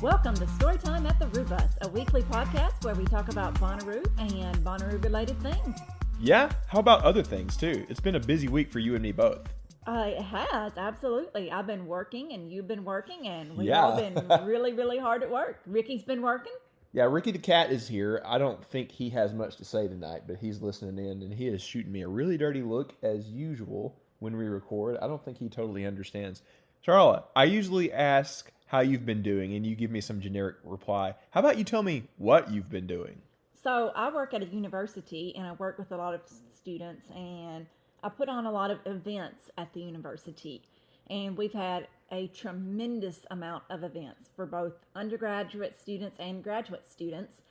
Welcome to Storytime at the Roobus, a weekly podcast where we talk about Bonnaroo and Bonnaroo-related things. Yeah? How about other things, too? It's been a busy week for you and me both. It has, absolutely. I've been working and you've been working and we've all been really, really hard at work. Ricky's been working. Yeah, Ricky the cat is here. I don't think he has much to say tonight, but he's listening in, and he is shooting me a really dirty look, as usual, when we record. I don't think he totally understands. Sharla, I usually ask how you've been doing, and you give me some generic reply. How about you tell me what you've been doing? So I work at a university, and I work with a lot of students, and I put on a lot of events at the university. And we've had a tremendous amount of events for both undergraduate students and graduate students.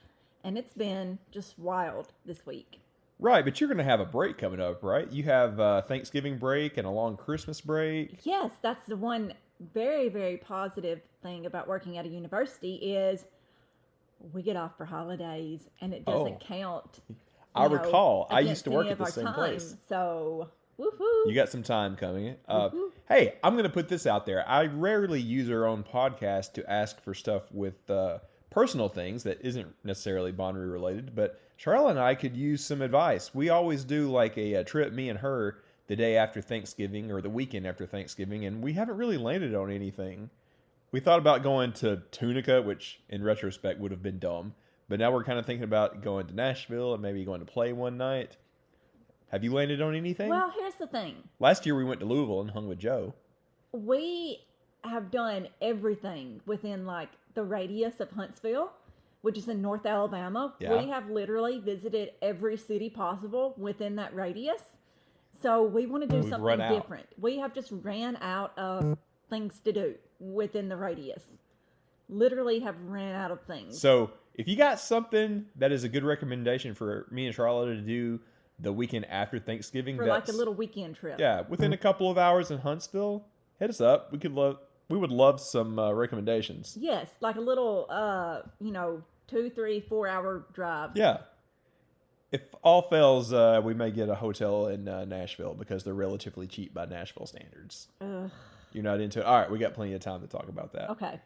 And it's been just wild this week. Right, but you're going to have a break coming up, right? You have Thanksgiving break and a long Christmas break. Yes, that's the one very, very positive thing about working at a university is we get off for holidays and it doesn't count. I recall. I used to work at the same place. So, woohoo. You got some time coming. Hey, I'm going to put this out there. I rarely use our own podcast to ask for stuff with personal things that isn't necessarily Bonnaroo related, but Sharla and I could use some advice. We always do like a trip, me and her, the day after Thanksgiving or the weekend after Thanksgiving, and we haven't really landed on anything. We thought about going to Tunica, which in retrospect would have been dumb, but now we're kind of thinking about going to Nashville and maybe going to play one night. Have you landed on anything? Well, here's the thing. Last year we went to Louisville and hung with Joe. We have done everything within like the radius of Huntsville, which is in North Alabama. Yeah. We have literally visited every city possible within that radius. So we want to do something different. We have just ran out of things to do within the radius. Literally have ran out of things. So if you got something that is a good recommendation for me and Charlotte to do the weekend after Thanksgiving, for like a little weekend trip. Yeah, within a couple of hours in Huntsville, hit us up. We would love some recommendations. Yes, like a little 2, 3, 4 hour drive. Yeah. If all fails, we may get a hotel in Nashville because they're relatively cheap by Nashville standards. You're not into it? All right, we got plenty of time to talk about that. Okay.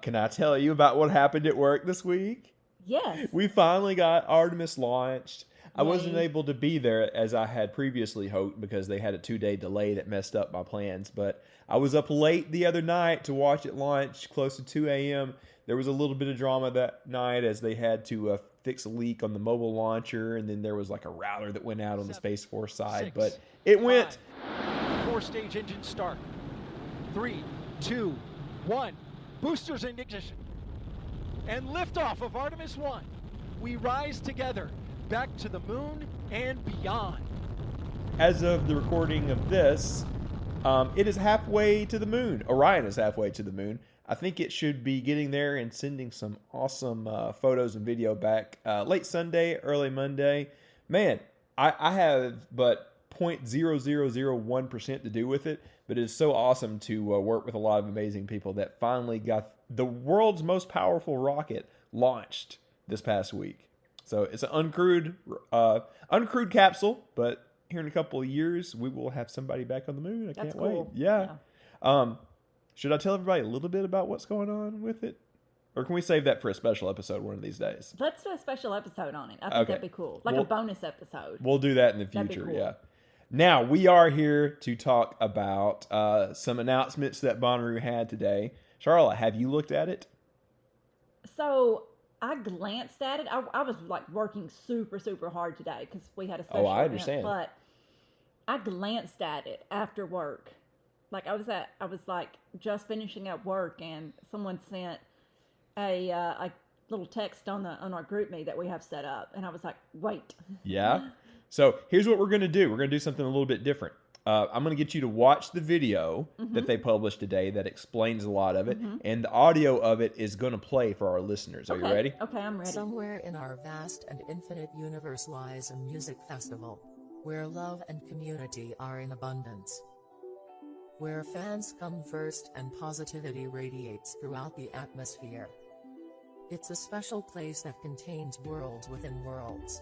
Can I tell you about what happened at work this week? Yes. We finally got Artemis launched. I wasn't able to be there as I had previously hoped because they had a 2-day delay that messed up my plans. But I was up late the other night to watch it launch close to 2 a.m. There was a little bit of drama that night as they had to fix a leak on the mobile launcher. And then there was like a router that went out on the Space Force side. But it went. 4-stage engine start. 3, 2, 1. Boosters in ignition. And liftoff of Artemis 1. We rise together. Back to the moon and beyond. As of the recording of this, it is halfway to the moon. Orion is halfway to the moon. I think it should be getting there and sending some awesome photos and video back late Sunday, early Monday. Man, I have but 0.0001% to do with it, but it's so awesome to work with a lot of amazing people that finally got the world's most powerful rocket launched this past week. So it's an uncrewed capsule, but here in a couple of years, we will have somebody back on the moon. That's can't cool. wait. Yeah. Should I tell everybody a little bit about what's going on with it? Or can we save that for a special episode one of these days? Let's do a special episode on it. I think that'd be cool. Like a bonus episode. We'll do that in the future, cool. Yeah. Now, we are here to talk about some announcements that Bonnaroo had today. Sharla, have you looked at it? So I glanced at it. I was like working super, super hard today because we had a special I understand. Event, but I glanced at it after work. Like I was like just finishing up work and someone sent a little text on our group me that we have set up. And I was like, wait. Yeah. So here's what we're going to do. We're going to do something a little bit different. I'm going to get you to watch the video that they published today that explains a lot of it. And the audio of it is going to play for our listeners. Are you ready? Okay, I'm ready. Somewhere in our vast and infinite universe lies a music festival, where love and community are in abundance. Where fans come first and positivity radiates throughout the atmosphere. It's a special place that contains worlds within worlds.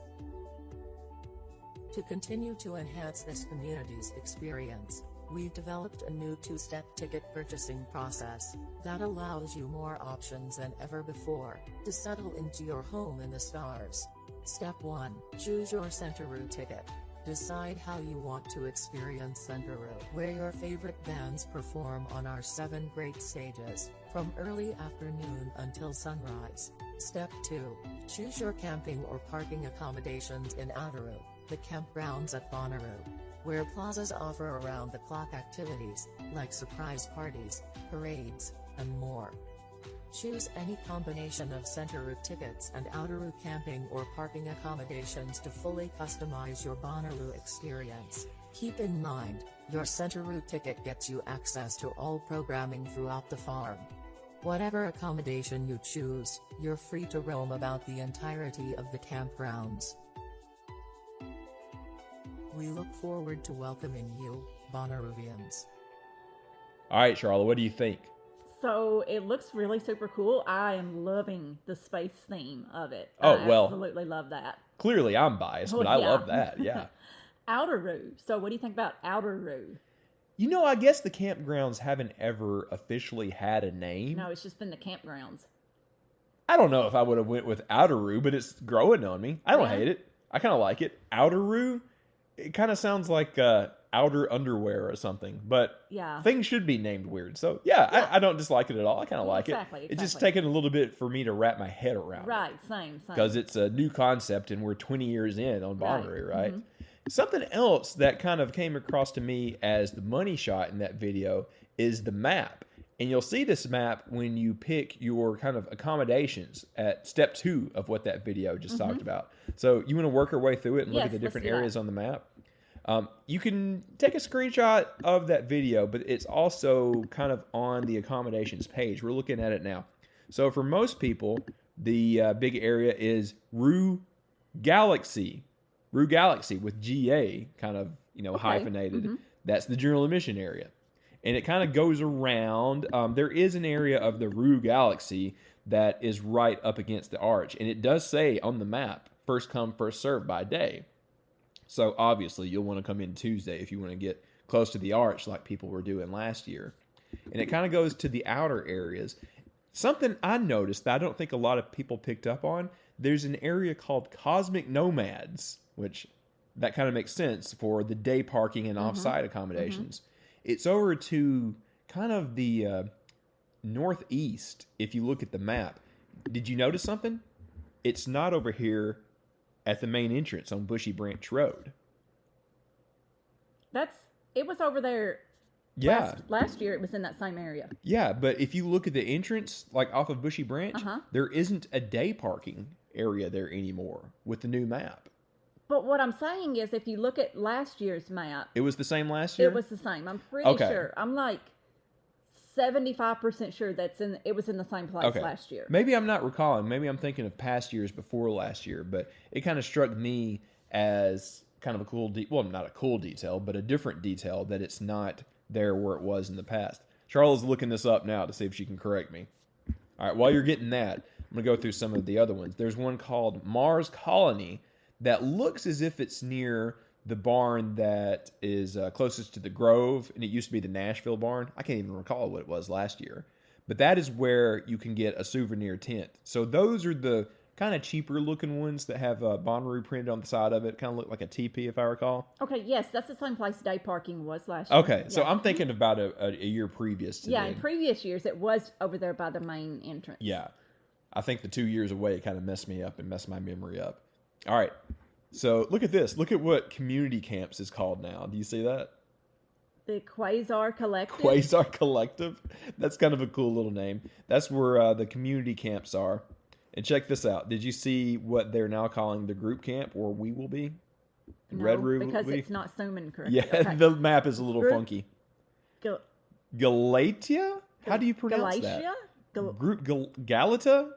To continue to enhance this community's experience, We've developed a new two-step ticket purchasing process that allows you more options than ever before to settle into your home in the stars. Step 1. Choose your Outeroo ticket. Decide how you want to experience Outeroo, where your favorite bands perform on our 7 great stages, from early afternoon until sunrise. Step 2. Choose your camping or parking accommodations in Outeroo, the campgrounds at Bonnaroo, where plazas offer around-the-clock activities, like surprise parties, parades, and more. Choose any combination of Outeroo tickets and Outeroo camping or parking accommodations to fully customize your Bonnaroo experience. Keep in mind, your Outeroo ticket gets you access to all programming throughout the farm. Whatever accommodation you choose, you're free to roam about the entirety of the campgrounds. We look forward to welcoming you, Bonnaroovians. All right, Sharla, what do you think? So it looks really super cool. I am loving the space theme of it. Oh, I well. absolutely love that. Clearly, I'm biased, but I love that. Yeah. Outeroo. So what do you think about Outeroo? You know, I guess the campgrounds haven't ever officially had a name. No, it's just been the campgrounds. I don't know if I would have went with Outeroo, but it's growing on me. I don't hate it. I kind of like it. Outeroo, it kind of sounds like outer underwear or something, but things should be named weird. So I don't dislike it at all. I kind of like it. It's just taken a little bit for me to wrap my head around. Right, same. Because it's a new concept and we're 20 years in on Bonnaroo, right? Mm-hmm. Something else that kind of came across to me as the money shot in that video is the map. And you'll see this map when you pick your kind of accommodations at step 2 of what that video just talked about. So you want to work your way through it and look at the different areas on the map. You can take a screenshot of that video, but it's also kind of on the accommodations page. We're looking at it now. So for most people, the big area is Roo Galaxy with GA kind of, hyphenated. That's the general admission area. And it kind of goes around. There is an area of the Roo Galaxy that is right up against the arch. And it does say on the map, first come, first served by day. So obviously you'll want to come in Tuesday if you want to get close to the arch like people were doing last year. And it kind of goes to the outer areas. Something I noticed that I don't think a lot of people picked up on, there's an area called Cosmic Nomads, which that kind of makes sense for the day parking and off-site accommodations. It's over to kind of the northeast if you look at the map. Did you notice something? It's not over here at the main entrance on Bushy Branch Road. It was over there. Yeah. Last year it was in that same area. Yeah, but if you look at the entrance, like off of Bushy Branch, there isn't a day parking area there anymore with the new map. But what I'm saying is, if you look at last year's map, it was the same last year? It was the same. I'm pretty sure. I'm like 75% sure it was in the same place last year. Maybe I'm not recalling. Maybe I'm thinking of past years before last year, but it kind of struck me as kind of a cool, not a cool detail, but a different detail that it's not there where it was in the past. Charles is looking this up now to see if she can correct me. All right, while you're getting that, I'm going to go through some of the other ones. There's one called Mars Colony that looks as if it's near the barn that is closest to the Grove, and it used to be the Nashville barn. I can't even recall what it was last year. But that is where you can get a souvenir tent. So those are the kind of cheaper looking ones that have Bonnaroo printed on the side of it. Kind of look like a teepee, if I recall. Okay, yes, that's the same place day parking was last year. Okay, so I'm thinking about a year previous to that. In previous years, it was over there by the main entrance. Yeah. I think the 2 years away kind of messed me up and messed my memory up. All right. So look at this. Look at what community camps is called now. Do you see that? The Quasar Collective. Quasar Collective. That's kind of a cool little name. That's where the community camps are. And check this out. Did you see what they're now calling the group camp, or we will be? No, because it's not zooming correctly. Yeah, okay. The map is a little funky. Galatia? How do you pronounce that? Galata?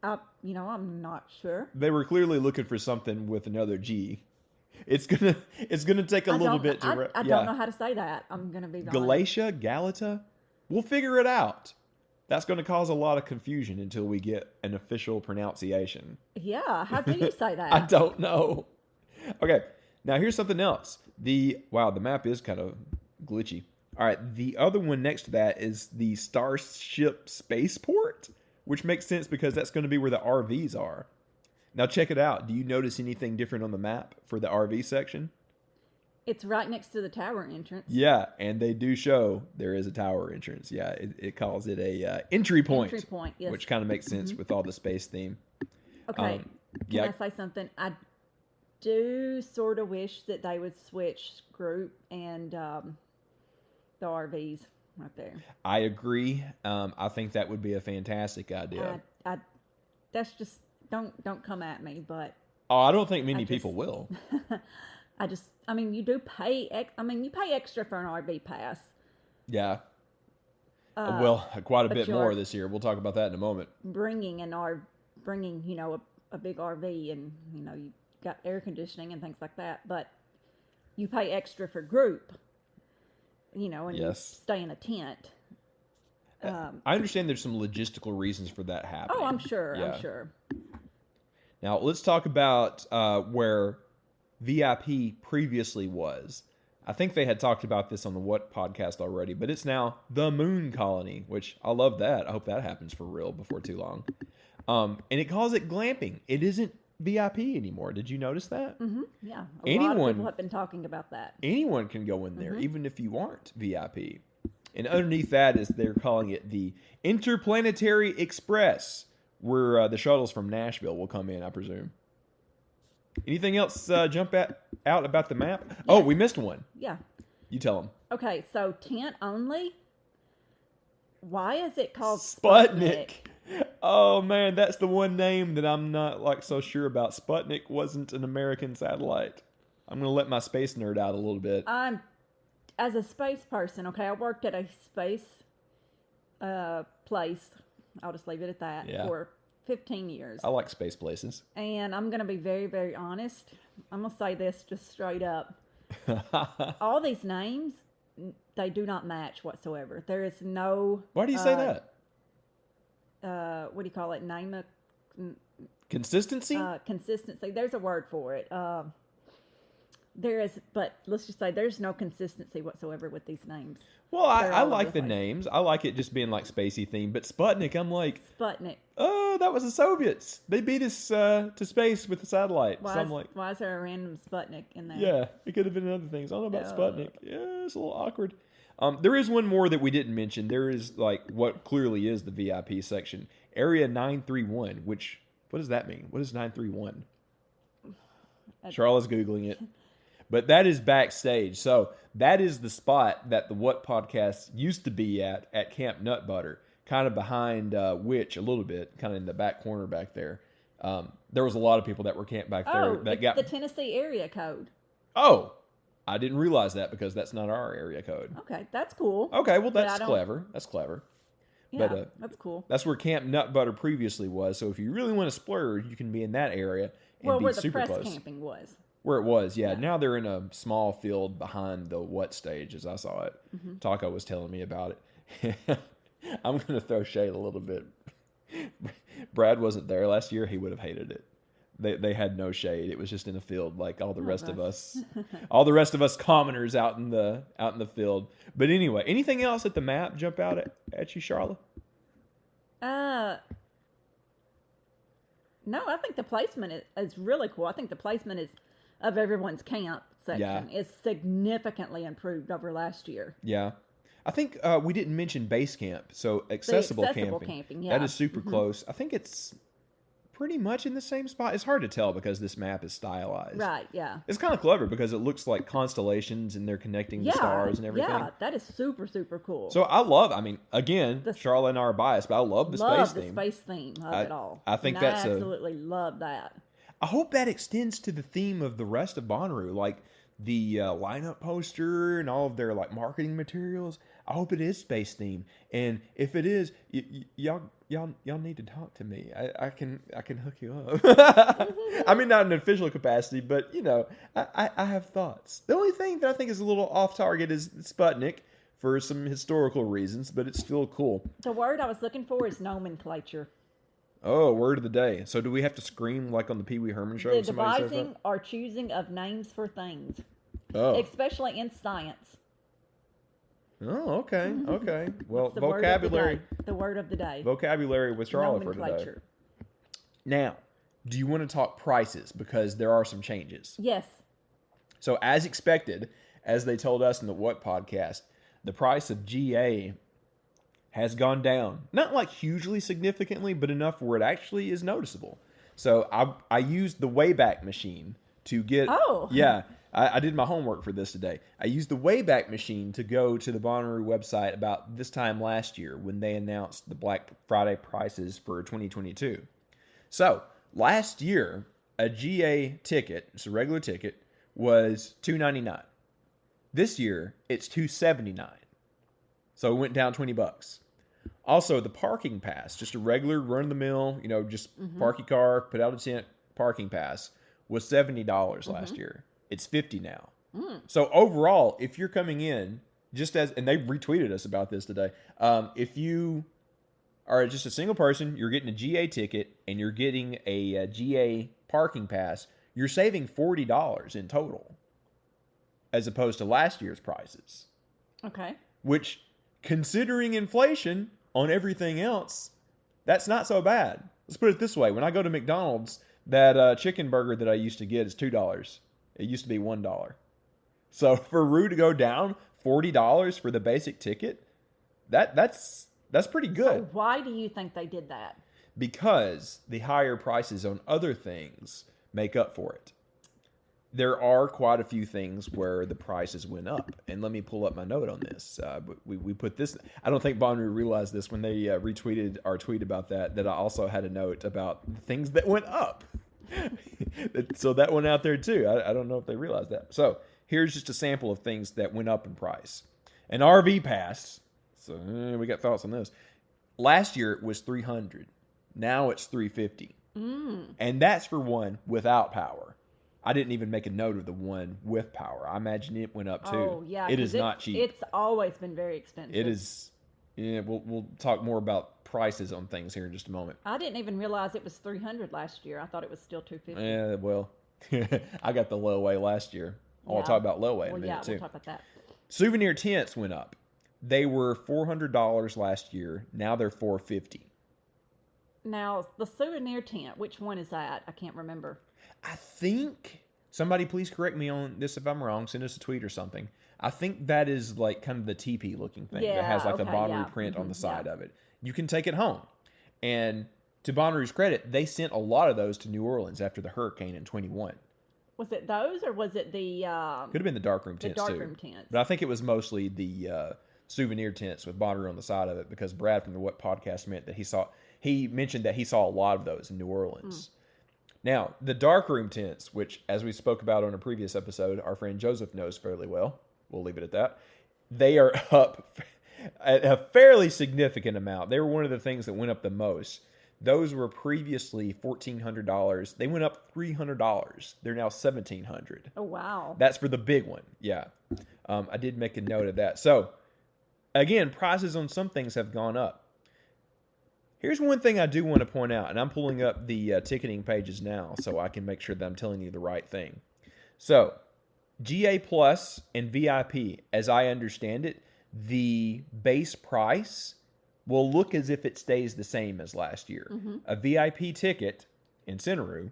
I'm not sure. They were clearly looking for something with another G. It's gonna take a little bit to. I don't know how to say that. I'm gonna be honest. Galatia, Galata. We'll figure it out. That's going to cause a lot of confusion until we get an official pronunciation. Yeah, how do you say that? I don't know. Okay, now here's something else. The map is kind of glitchy. All right, the other one next to that is the Starship Spaceport, which makes sense because that's going to be where the RVs are. Now check it out. Do you notice anything different on the map for the RV section? It's right next to the tower entrance. Yeah, and they do show there is a tower entrance. Yeah, it calls it a entry point. Entry point, yes. Which kind of makes sense with all the space theme. Okay, can I say something? I do sort of wish that they would switch group and the RVs right there. I agree. I think that would be a fantastic idea. That's just don't come at me, but I don't think many people will. I mean, you do pay. You pay extra for an RV pass. Yeah. Well, quite a bit more you're this year. We'll talk about that in a moment. Bringing a big RV, and you got air conditioning and things like that, but you pay extra for group. And Yes. you stay in a tent. I understand there's some logistical reasons for that happening. Oh, I'm sure. Yeah. I'm sure. Now, let's talk about where VIP previously was. I think they had talked about this on the What podcast already, but it's now the Moon Colony, which I love that. I hope that happens for real before too long. And it calls it glamping. It isn't VIP anymore. Did you notice that? Mm-hmm. Yeah. A lot of people have been talking about that. Anyone can go in there, even if you aren't VIP. And underneath that is they're calling it the Interplanetary Express, where the shuttles from Nashville will come in, I presume. Anything else jump out about the map? Yes. Oh, we missed one. Yeah. You tell them. Okay, so tent only. Why is it called Sputnik? Oh man, that's the one name that I'm not so sure about. Sputnik wasn't an American satellite. I'm gonna let my space nerd out a little bit. As a space person, okay, I worked at a space place. I'll just leave it at that for 15 years. I like space places. And I'm going to be very, very honest. I'm going to say this just straight up. All these names, they do not match whatsoever. There is no... Why do you say that? What do you call it? Name of... Consistency? Consistency. There's a word for it. There is, but let's just say there's no consistency whatsoever with these names. Well, I like the names. I like it just being like spacey themed. But Sputnik, I'm like... Sputnik. Oh, that was the Soviets. They beat us to space with a satellite. Why is there a random Sputnik in there? Yeah, it could have been other things. I don't know about Sputnik. Yeah, it's a little awkward. There is one more that we didn't mention. There is what clearly is the VIP section. Area 931, which... What does that mean? What is 931? Charlotte's Googling it. But that is backstage. So that is the spot that the What podcast used to be at Camp Nut Butter, kind of behind Witch a little bit, kind of in the back corner back there. There was a lot of people that were camped back there. The Tennessee area code. Oh, I didn't realize that because that's not our area code. Okay, that's cool. Okay, well, that's clever. That's clever. Yeah, but, that's cool. That's where Camp Nut Butter previously was. So if you really want to splurge, you can be in that area and be super close. Where the press camping was. Where it was, yeah. Now they're in a small field behind the What stage, as I saw it. Mm-hmm. Taco was telling me about it. I'm going to throw shade a little bit. Brad wasn't there last year. He would have hated it. They had no shade. It was just in a field like all the rest of us. All the rest of us commoners out in the field. But anyway, anything else at the map jump out at you, Sharla? No, I think the placement is really cool. I think the placement of everyone's camp section is significantly improved over last year. Yeah. I think we didn't mention base camp. So accessible camping. Yeah. That is super close. I think it's pretty much in the same spot. It's hard to tell because this map is stylized. Right, yeah. It's kind of clever because it looks like constellations and they're connecting the stars and everything. Yeah, that is super, super cool. So again, Charlotte and I are biased, but I love the space theme. Love the space theme of it all. I think I absolutely love that. I hope that extends to the theme of the rest of Bonnaroo, like the lineup poster and all of their like marketing materials. I hope it is space theme, and if it is, y'all need to talk to me. I can hook you up. I mean, not in an official capacity, but I have thoughts. The only thing that I think is a little off target is Sputnik for some historical reasons, but it's still cool. The word I was looking for is nomenclature. Oh, word of the day. So do we have to scream like on the Pee Wee Herman show? The devising or choosing of names for things. Oh. Especially in science. Oh, okay, okay. Well, The vocabulary, word of the day. vocabulary with Charlotte for today. Nomenclature. Now, do you want to talk prices? Because there are some changes. Yes. So, as expected, as they told us in the What podcast, the price of GA has gone down. Not like hugely significantly, but enough where it actually is noticeable. So, I used the Wayback Machine to get... Oh. Yeah, I did my homework for this today. I used the Wayback Machine to go to the Bonnaroo website about this time last year when they announced the Black Friday prices for 2022. So, last year, a GA ticket, it's a regular ticket, was $299. This year, it's $279. So it went down $20. Also, the parking pass, just a regular run-of-the-mill, just park your car, put out a tent, parking pass, was $70 last year. It's $50 now. So overall, if you're coming in, and they retweeted us about this today, if you are just a single person, you're getting a GA ticket, and you're getting a GA parking pass, you're saving $40 in total, as opposed to last year's prices. Okay. Which, considering inflation on everything else, that's not so bad. Let's put it this way. When I go to McDonald's, that chicken burger that I used to get is $2. It used to be $1. So for Roo to go down $40 for the basic ticket, that's pretty good. So why do you think they did that? Because the higher prices on other things make up for it. There are quite a few things where the prices went up. And let me pull up my note on this. We put this... I don't think Bonnaroo realized this when they retweeted our tweet about that I also had a note about things that went up. So that went out there too. I don't know if they realized that. So here's just a sample of things that went up in price. An RV pass. So we got thoughts on this. Last year it was $300. Now it's $350. And that's for one without power. I didn't even make a note of the one with power. I imagine it went up too. Oh, yeah. It is not cheap. It's always been very expensive. It is. Yeah, we'll talk more about prices on things here in just a moment. I didn't even realize it was $300 last year. I thought it was still $250. Yeah, well, I got the low way last year. I'll talk about low way in a minute too. We'll talk about that. Souvenir tents went up. They were $400 last year. Now they're $450. Now, the souvenir tent, which one is that? I can't remember. I think, somebody please correct me on this if I'm wrong, send us a tweet or something. I think that is like kind of the teepee looking thing that has like the Bonnaroo print on the side of it. You can take it home. And to Bonnaroo's credit, they sent a lot of those to New Orleans after the hurricane in 21. Was it those or was it the... Could have been the darkroom tents too. Tents. But I think it was mostly the souvenir tents with Bonnaroo on the side of it because Brad from the What Podcast meant that he mentioned that he saw a lot of those in New Orleans. Now, the darkroom tents, which, as we spoke about on a previous episode, our friend Joseph knows fairly well. We'll leave it at that. They are up a fairly significant amount. They were one of the things that went up the most. Those were previously $1,400. They went up $300. They're now $1,700. Oh, wow. That's for the big one. Yeah. I did make a note of that. So, again, prices on some things have gone up. Here's one thing I do want to point out, and I'm pulling up the ticketing pages now so I can make sure that I'm telling you the right thing. So, GA Plus and VIP, as I understand it, the base price will look as if it stays the same as last year. A VIP ticket in Outeroo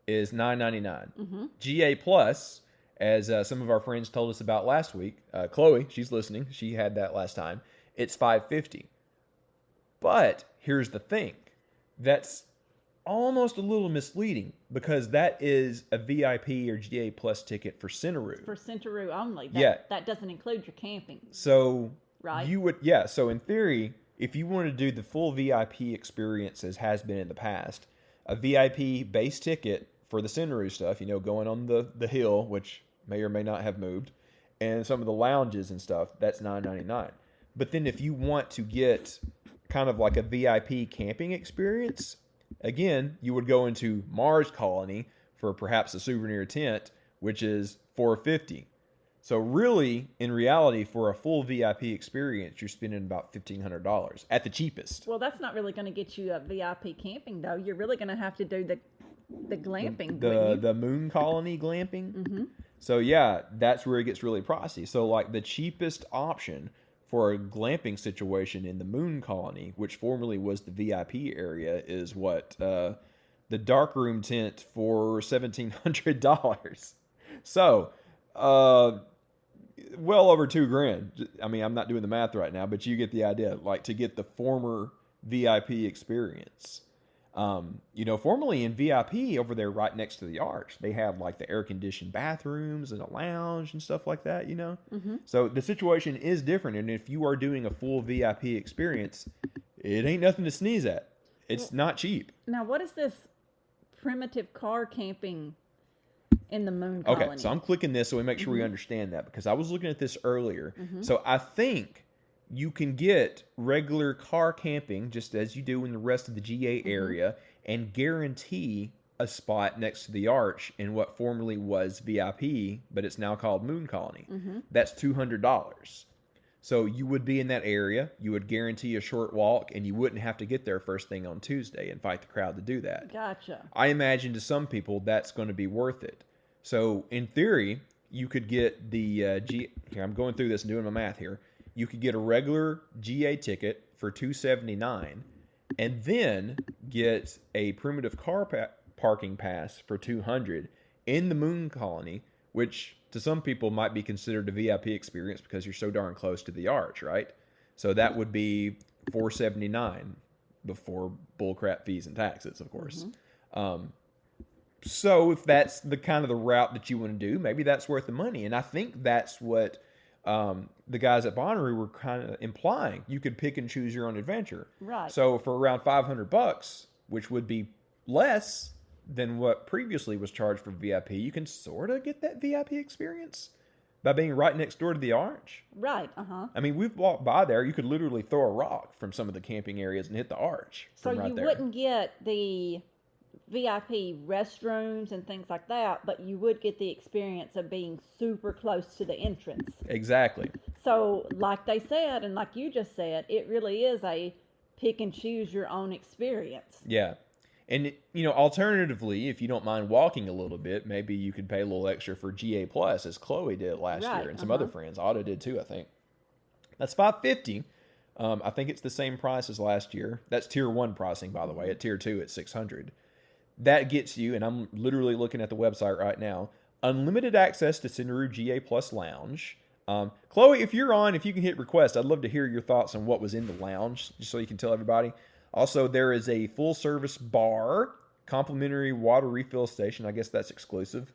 is $9.99. GA Plus, as some of our friends told us about last week, Chloe, she's listening, she had that last time, it's $5.50. But here's the thing. That's almost a little misleading because that is a VIP or GA Plus ticket for Outeroo. For Outeroo only. That doesn't include your camping. So right? So in theory, if you want to do the full VIP experience as has been in the past, a VIP base ticket for the Outeroo stuff, going on the hill, which may or may not have moved, and some of the lounges and stuff, that's $9.99. But then if you want to get kind of like a VIP camping experience, again, you would go into Mars Colony for perhaps a souvenir tent, which is $450. So really, in reality, for a full VIP experience, you're spending about $1,500 at the cheapest. Well, that's not really going to get you a VIP camping, though. You're really going to have to do the glamping. The Moon Colony glamping. So yeah, that's where it gets really pricey. So like the cheapest option for a glamping situation in the Moon Colony, which formerly was the VIP area, is what the darkroom tent for $1,700. So, well over $2,000. I mean, I'm not doing the math right now, but you get the idea. Like, to get the former VIP experience. Formerly in VIP over there right next to the arch, they have like the air-conditioned bathrooms and a lounge and stuff like that, So the situation is different. And if you are doing a full VIP experience, it ain't nothing to sneeze at. It's not cheap. Now, what is this primitive car camping in the Moon Colony? Okay, so I'm clicking this so we make sure we understand that, because I was looking at this earlier. So I think you can get regular car camping just as you do in the rest of the GA area and guarantee a spot next to the arch in what formerly was VIP, but it's now called Moon Colony. That's $200. So you would be in that area, you would guarantee a short walk, and you wouldn't have to get there first thing on Tuesday and fight the crowd to do that. Gotcha. I imagine to some people that's going to be worth it. So in theory, you could get the here, I'm going through this and doing my math here. You could get a regular GA ticket for $279, and then get a primitive car parking pass for $200 in the Moon Colony, which to some people might be considered a VIP experience because you're so darn close to the arch, right? So that would be $479 before bullcrap fees and taxes, of course. So if that's the kind of the route that you want to do, maybe that's worth the money. And I think that's what the guys at Bonnaroo were kind of implying. You could pick and choose your own adventure. Right. So for around $500, which would be less than what previously was charged for VIP, you can sort of get that VIP experience by being right next door to the arch. Right, I mean, we've walked by there. You could literally throw a rock from some of the camping areas and hit the arch. So from right you there. wouldn't get the VIP restrooms and things like that, but you would get the experience of being super close to the entrance. Exactly. So like they said, and like you just said, it really is a pick and choose your own experience. Yeah. And, alternatively, if you don't mind walking a little bit, maybe you could pay a little extra for GA Plus, as Chloe did last year, and some other friends. Otto did too, I think. That's $550. I think it's the same price as last year. That's Tier 1 pricing, by the way. At Tier 2, it's $600. That gets you, and I'm literally looking at the website right now, unlimited access to Outeroo GA Plus Lounge. Chloe, if you can hit request, I'd love to hear your thoughts on what was in the lounge, just so you can tell everybody. Also, there is a full-service bar, complimentary water refill station. I guess that's exclusive.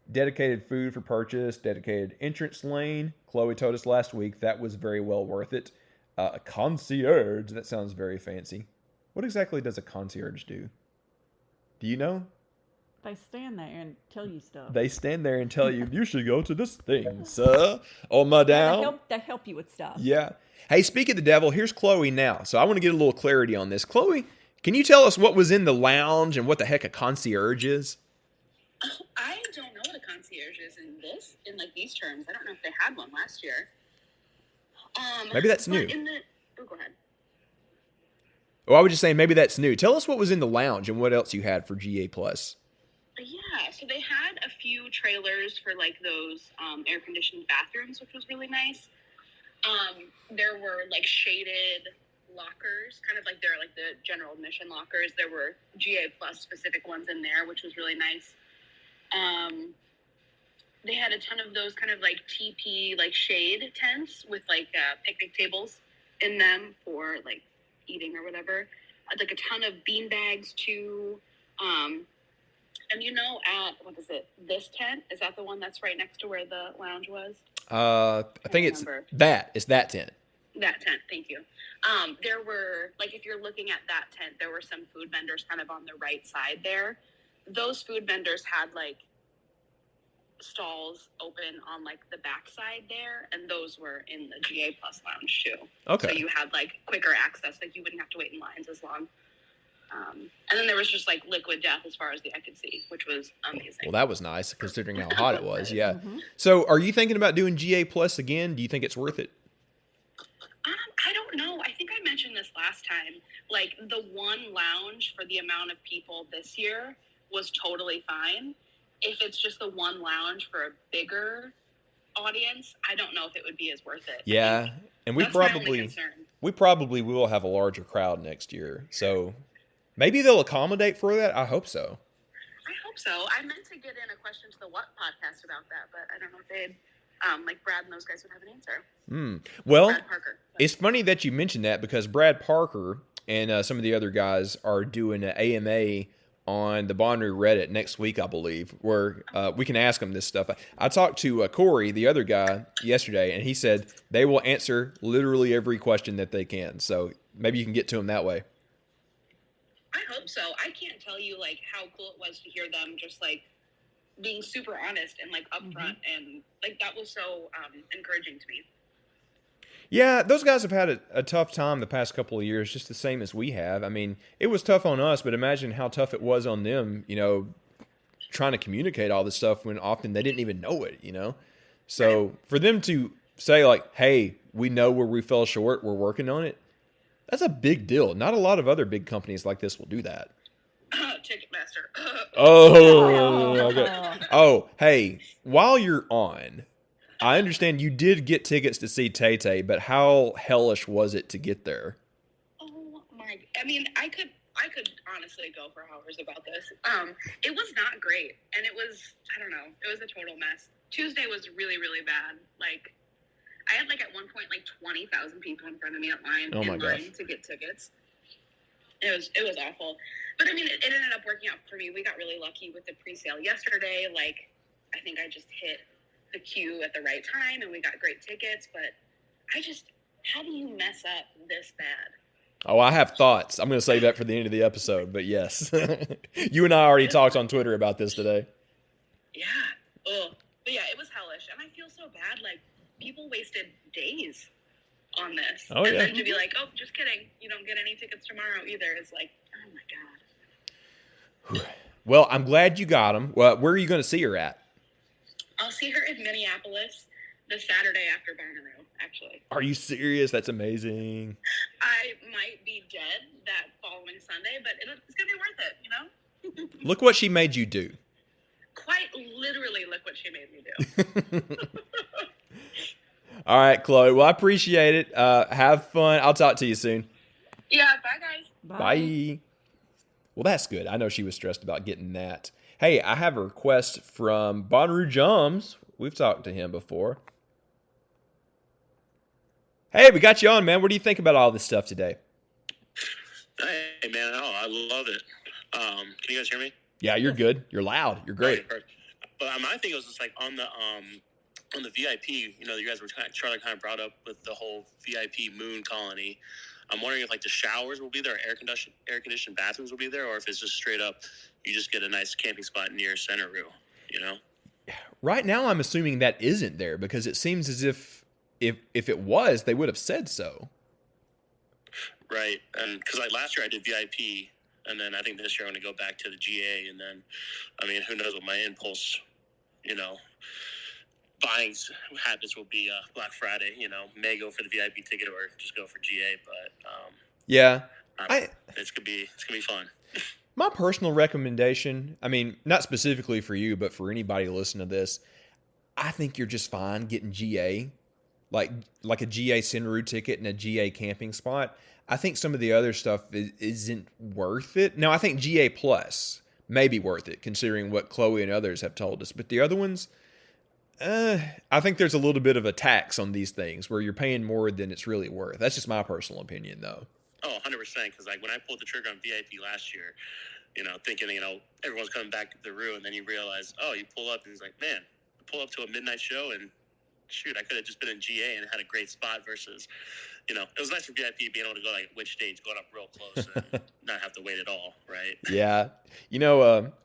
Dedicated food for purchase, dedicated entrance lane. Chloe told us last week that was very well worth it. A concierge. That sounds very fancy. What exactly does a concierge do? Do you know? They stand there and tell you stuff. They stand there and tell you, you should go to this thing, sir. Oh, madame. They help you with stuff. Yeah. Hey, speak of the devil, here's Chloe now. So I want to get a little clarity on this. Chloe, can you tell us what was in the lounge and what the heck a concierge is? I don't know what a concierge is in these terms. I don't know if they had one last year. Maybe that's new. Go ahead. Oh, I was just saying maybe that's new. Tell us what was in the lounge and what else you had for GA Plus. Yeah, so they had a few trailers for like those air-conditioned bathrooms, which was really nice. There were like shaded lockers, kind of like they're like the general admission lockers. There were GA Plus specific ones in there, which was really nice. They had a ton of those kind of like teepee, like shade tents with like picnic tables in them for like eating or whatever. Like a ton of bean bags too. And at, what is it? This tent? Is that the one that's right next to where the lounge was? I think it's that. It's that tent. That tent, thank you. There were, like, if you're looking at that tent, there were some food vendors kind of on the right side there. Those food vendors had, like, stalls open on, like, the back side there, and those were in the GA Plus lounge, too. Okay. So you had, like, quicker access. Like, you wouldn't have to wait in lines as long. And then there was just, like, liquid death as far as the eye could see, which was amazing. Well, that was nice, considering how hot it was, yeah. So are you thinking about doing GA Plus again? Do you think it's worth it? I don't know. I think I mentioned this last time. Like, the one lounge for the amount of people this year was totally fine. If it's just the one lounge for a bigger audience, I don't know if it would be as worth it. Yeah. And That's my only concern. we probably will have a larger crowd next year. So maybe they'll accommodate for that. I hope so. I hope so. I meant to get in a question to the What podcast about that, but I don't know if they'd, like Brad and those guys would have an answer. Well, Brad Parker. it's funny that you mentioned that because Brad Parker and some of the other guys are doing an AMA on the Bonnaroo Reddit next week, I believe, where we can ask them this stuff. I talked to Corey, the other guy, yesterday, and he said they will answer literally every question that they can. So maybe you can get to them that way. I hope so. I can't tell you like how cool it was to hear them just like being super honest and like upfront, and like that was so encouraging to me. Yeah, those guys have had a tough time the past couple of years, just the same as we have. I mean, it was tough on us, but imagine how tough it was on them, trying to communicate all this stuff when often they didn't even know it, So for them to say like, hey, we know where we fell short, we're working on it, that's a big deal. Not a lot of other big companies like this will do that. Ticketmaster. Okay. Oh, hey, while you're on, I understand you did get tickets to see Tay-Tay, but how hellish was it to get there? Oh my! I mean, I could honestly go for hours about this. It was not great, and it was a total mess. Tuesday was really, really bad. Like, I had like at one point like 20,000 people in front of me in line to get tickets. It was awful, but I mean, it ended up working out for me. We got really lucky with the pre-sale yesterday. Like, I think I just hit the queue at the right time and we got great tickets, but how do you mess up this bad? Oh, I have thoughts. I'm going to save that for the end of the episode, but yes. You and I already talked on Twitter about this today. Yeah. Ugh. But yeah, it was hellish. And I feel so bad. Like, people wasted days on this. Oh, and yeah. then to be like, oh, just kidding. You don't get any tickets tomorrow either. It's like, oh my God. Well, I'm glad you got them. Well, where are you going to see her at? I'll see her in Minneapolis the Saturday after Bonnaroo, actually. Are you serious? That's amazing. I might be dead that following Sunday, but it's going to be worth it, Look what she made you do. Quite literally, look what she made me do. All right, Chloe. Well, I appreciate it. Have fun. I'll talk to you soon. Yeah, bye, guys. Bye. Well, that's good. I know she was stressed about getting that. Hey, I have a request from Bonnaroo Jums. We've talked to him before. Hey, we got you on, man. What do you think about all this stuff today? Hey, man. Oh, I love it. Can you guys hear me? Yeah, you're good. You're loud. You're great. Right. But my thing was just like on the VIP, you guys were Charlie kind of brought up with the whole VIP moon colony. I'm wondering if like the showers will be there, air conditioned bathrooms will be there, or if it's just straight up you just get a nice camping spot near Outeroo, Right now, I'm assuming that isn't there because it seems as if it was, they would have said so. Right, and because like last year I did VIP, and then I think this year I'm going to go back to the GA, and then, I mean, who knows what my impulse, buying habits will be Black Friday, may go for the VIP ticket or just go for GA, but yeah, it's gonna be fun. My personal recommendation, I mean, not specifically for you, but for anybody listening to this, I think you're just fine getting GA, like a GA Outeroo ticket and a GA camping spot. I think some of the other stuff isn't worth it. Now, I think GA Plus may be worth it, considering what Chloe and others have told us. But the other ones, I think there's a little bit of a tax on these things where you're paying more than it's really worth. That's just my personal opinion, though. Oh, 100%. Because like when I pulled the trigger on VIP last year, thinking, everyone's coming back to the Roo, and then you realize, oh, you pull up, and it's like, man, pull up to a midnight show, and shoot, I could have just been in GA and had a great spot versus, it was nice for VIP being able to go like which stage, going up real close and not have to wait at all, right? Yeah.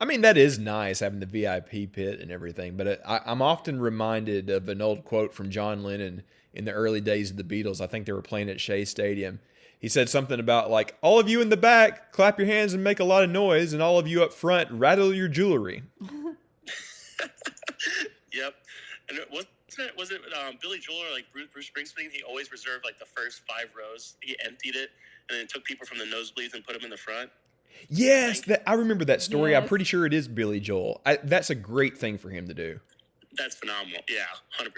I mean, that is nice having the VIP pit and everything, but I'm often reminded of an old quote from John Lennon in the early days of the Beatles. I think they were playing at Shea Stadium. He said something about like, all of you in the back, clap your hands and make a lot of noise, and all of you up front, rattle your jewelry. Yep. And was it Billy Joel or like Bruce Springsteen? He always reserved like the first 5 rows. He emptied it and then took people from the nosebleeds and put them in the front. Yes, I remember that story. Yes. I'm pretty sure it is Billy Joel. That's a great thing for him to do. That's phenomenal. Yeah, 100%.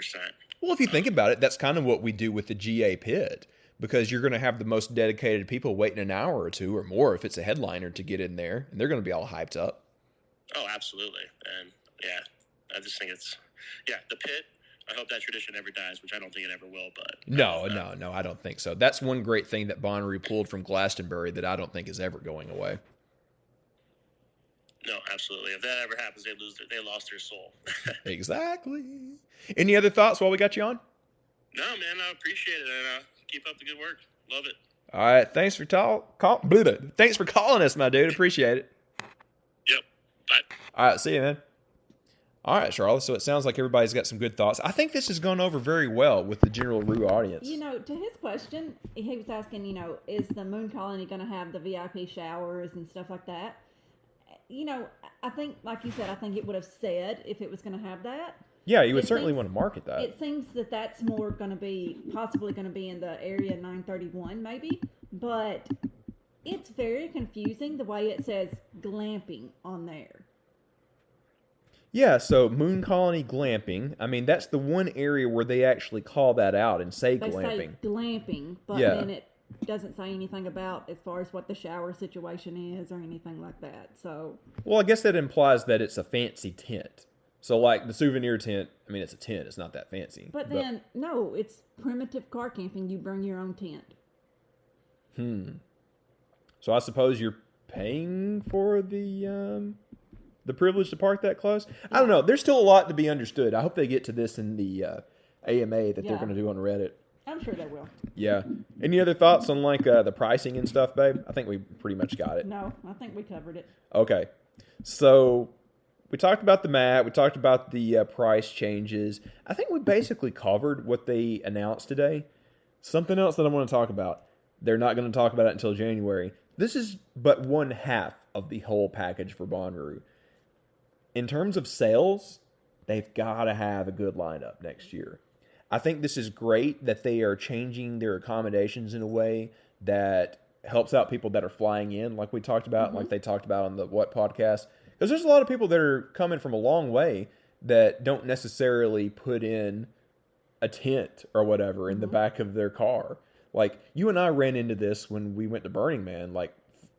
Well, if you think about it, that's kind of what we do with the GA pit, because you're going to have the most dedicated people waiting an hour or two or more if it's a headliner to get in there, and they're going to be all hyped up. Oh, absolutely. And yeah, I just think the pit, I hope that tradition never dies, which I don't think it ever will, but. No, I don't think so. That's one great thing that Bonnaroo pulled from Glastonbury that I don't think is ever going away. No, absolutely. If that ever happens, they lost their soul. Exactly. Any other thoughts while we got you on? No, man, I appreciate it, and keep up the good work. Love it. All right, thanks for thanks for calling us, my dude. Appreciate it. Yep. Bye. All right, see you, man. All right, Sharla. So it sounds like everybody's got some good thoughts. I think this has gone over very well with the general Roo audience. To his question, he was asking, is the moon colony going to have the VIP showers and stuff like that? I think, like you said, I think it would have said if it was going to have that. Yeah, you would certainly want to market that. It seems that that's more going to be, possibly going to be in the area 931 maybe, but it's very confusing the way it says glamping on there. Yeah, so Moon Colony Glamping, I mean, that's the one area where they actually call that out and say They glamping. say glamping, but Yeah. then it doesn't say anything about as far as what the shower situation is or anything like that. So, Well, I guess that implies that it's a fancy tent. So, like the souvenir tent, I mean, it's a tent. It's not that fancy. but then, no, it's primitive car camping. You bring your own tent. So I suppose you're paying for the privilege to park that close? I don't know. There's still a lot to be understood. I hope they get to this in the AMA that they're going to do on Reddit. I'm sure they will. Yeah. Any other thoughts on like the pricing and stuff, babe? I think we pretty much got it. No, I think we covered it. Okay. So we talked about the mat. We talked about the price changes. I think we basically covered what they announced today. Something else that I want to talk about. They're not going to talk about it until January. This is but one half of the whole package for Bonnaroo. In terms of sales, they've got to have a good lineup next year. I think this is great that they are changing their accommodations in a way that helps out people that are flying in, like we talked about, like they talked about on the What podcast. Because there's a lot of people that are coming from a long way that don't necessarily put in a tent or whatever in the back of their car. Like, you and I ran into this when we went to Burning Man. Like,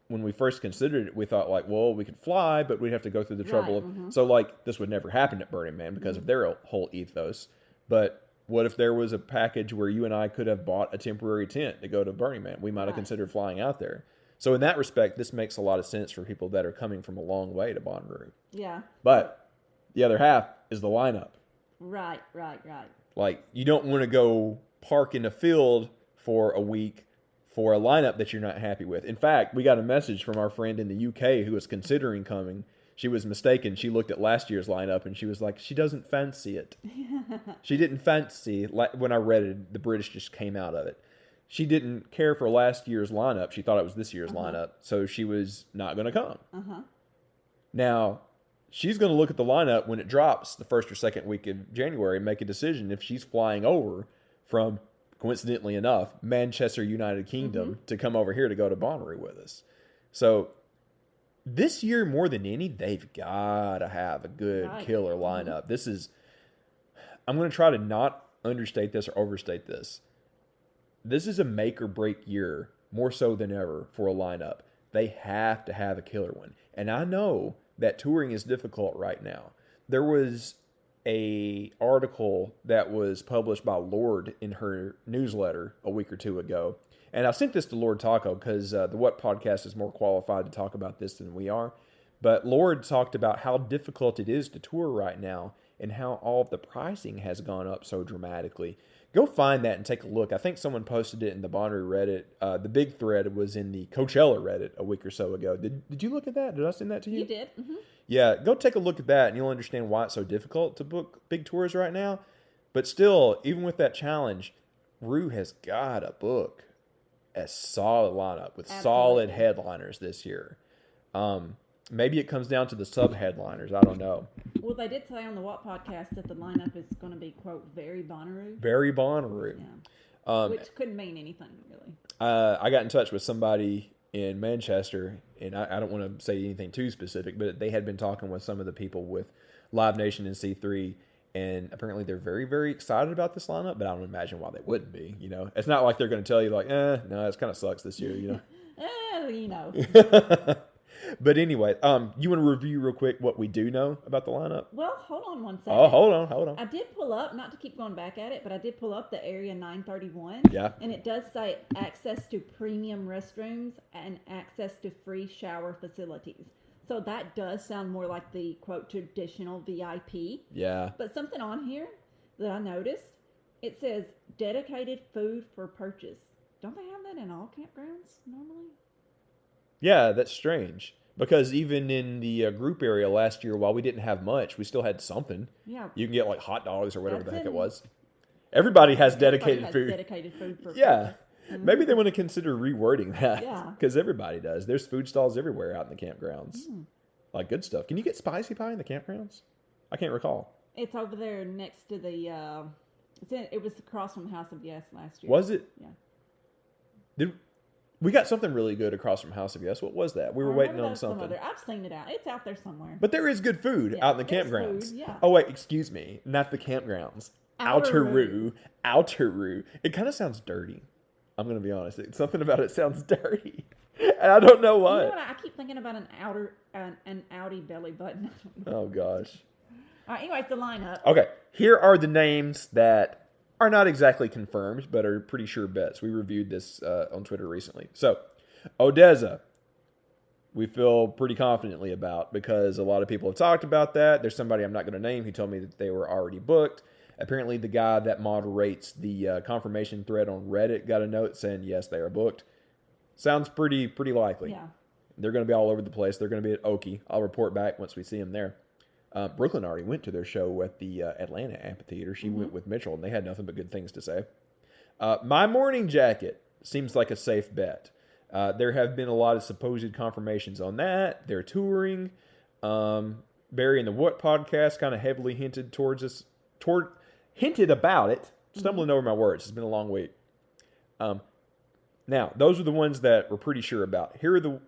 when we first considered it, we thought, like, well, we could fly, but we'd have to go through the trouble of... So, like, this would never happen at Burning Man because of their whole ethos. But what if there was a package where you and I could have bought a temporary tent to go to Burning Man? We might have considered flying out there. So, in that respect, this makes a lot of sense for people that are coming from a long way to Bonnaroo. Yeah. But the other half is the lineup. Right. Like, you don't want to go park in a field for a week for a lineup that you're not happy with. In fact, we got a message from our friend in the UK who was considering coming. She was mistaken. She looked at last year's lineup and she was like, she doesn't fancy it. She didn't fancy, when I read it, the British just came out of it. She didn't care for last year's lineup. She thought it was this year's lineup. So she was not going to come. Now, she's going to look at the lineup when it drops the first or second week of January and make a decision if she's flying over from, coincidentally enough, Manchester, United Kingdom to come over here to go to Bonnaroo with us. So this year, more than any, they've got to have a good killer lineup. This is, I'm going to try to not understate this or overstate this. This is a make or break year, more so than ever, for a lineup. They have to have a killer one. And I know that touring is difficult right now. There was a article that was published by Lord in her newsletter a week or two ago. And I sent this to Lord Taco because the What podcast is more qualified to talk about this than we are. But Lord talked about how difficult it is to tour right now and how all of the pricing has gone up so dramatically. Go find that and take a look. I think someone posted it in the Bonnaroo Reddit. The big thread was in the Coachella Reddit a week or so ago. Did you look at that? Did I send that to you? You did. Yeah, go take a look at that and you'll understand why it's so difficult to book big tours right now. But still, even with that challenge, Roo has got to book a solid lineup with solid headliners this year. Maybe it comes down to the sub-headliners. I don't know. Well, they did say on the What podcast that the lineup is going to be, quote, very Bonnaroo. Very Bonnaroo. Yeah. Which couldn't mean anything, really. I got in touch with somebody in Manchester, and I don't want to say anything too specific, but they had been talking with some of the people with Live Nation and C3, And apparently they're very, very excited about this lineup, but I don't imagine why they wouldn't be. You know, it's not like they're going to tell you like, no, it kind of sucks this year. You know. You know. But anyway, you want to review real quick what we do know about the lineup? Well, hold on one second. Oh, hold on. I did pull up, not to keep going back at it, but I did pull up the Area 931. Yeah. And it does say access to premium restrooms and access to free shower facilities. So that does sound more like the, quote, traditional VIP. Yeah. But something on here that I noticed, it says dedicated food for purchase. Don't they have that in all campgrounds normally? Yeah, that's strange. Because even in the group area last year, while we didn't have much, we still had something. Yeah. You can get like hot dogs or whatever That's the heck in- it was. Everybody has Everybody dedicated has food. dedicated food for Yeah. purchase. Mhm. Maybe they want to consider rewording that. Yeah. Because everybody does. There's food stalls everywhere out in the campgrounds. Mm. Like good stuff. Can you get spicy pie in the campgrounds? I can't recall. It's over there next to the. It was across from House of Yes last year. Was it? Yeah. We got something really good across from House of Yes. What was that? We were waiting on something. I've seen it out. It's out there somewhere. But there is good food Yeah, out in the there's campgrounds. food, yeah. Oh, wait, excuse me. Not the campgrounds. Outeroo. Outeroo. It kind of sounds dirty. I'm going to be honest. Something about it sounds dirty. And I don't know You what. know what? I keep thinking about an Audi belly button. I don't know. Oh, gosh. All right, anyways, the lineup. Okay, here are the names that are not exactly confirmed, but are pretty sure bets. We reviewed this on Twitter recently. So, Odessa, we feel pretty confidently about because a lot of people have talked about that. There's somebody I'm not going to name who told me that they were already booked. Apparently, the guy that moderates the confirmation thread on Reddit got a note saying, yes, they are booked. Sounds pretty likely. Yeah. They're going to be all over the place. They're going to be at Oki. I'll report back once we see them there. Brooklyn already went to their show at the Atlanta Amphitheater. She went with Mitchell, and they had nothing but good things to say. My Morning Jacket seems like a safe bet. There have been a lot of supposed confirmations on that. They're touring. Barry and the What podcast kind of heavily hinted hinted about it. Stumbling over my words. It's been a long week. Now, those are the ones that we're pretty sure about.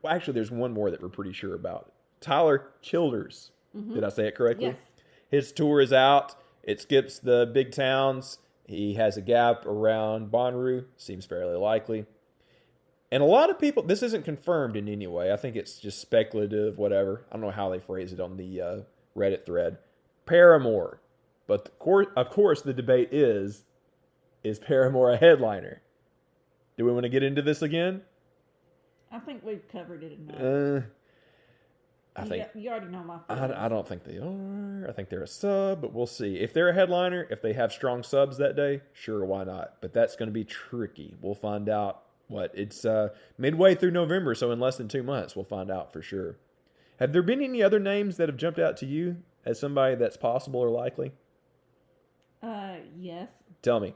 Actually, there's one more that we're pretty sure about. Tyler Childers. Did I say it correctly? Yes. His tour is out. It skips the big towns. He has a gap around Bonnaroo. Seems fairly likely. And a lot of people, this isn't confirmed in any way. I think it's just speculative, whatever. I don't know how they phrase it on the Reddit thread. Paramore. But of course, the debate is Paramore a headliner? Do we want to get into this again? I think we've covered it enough. I think you already know my feelings. I don't think they are. I think they're a sub, but we'll see. If they're a headliner, if they have strong subs that day, sure, why not? But that's going to be tricky. We'll find out. It's midway through November, so in less than 2 months, we'll find out for sure. Have there been any other names that have jumped out to you as somebody that's possible or likely? Yes. Tell me.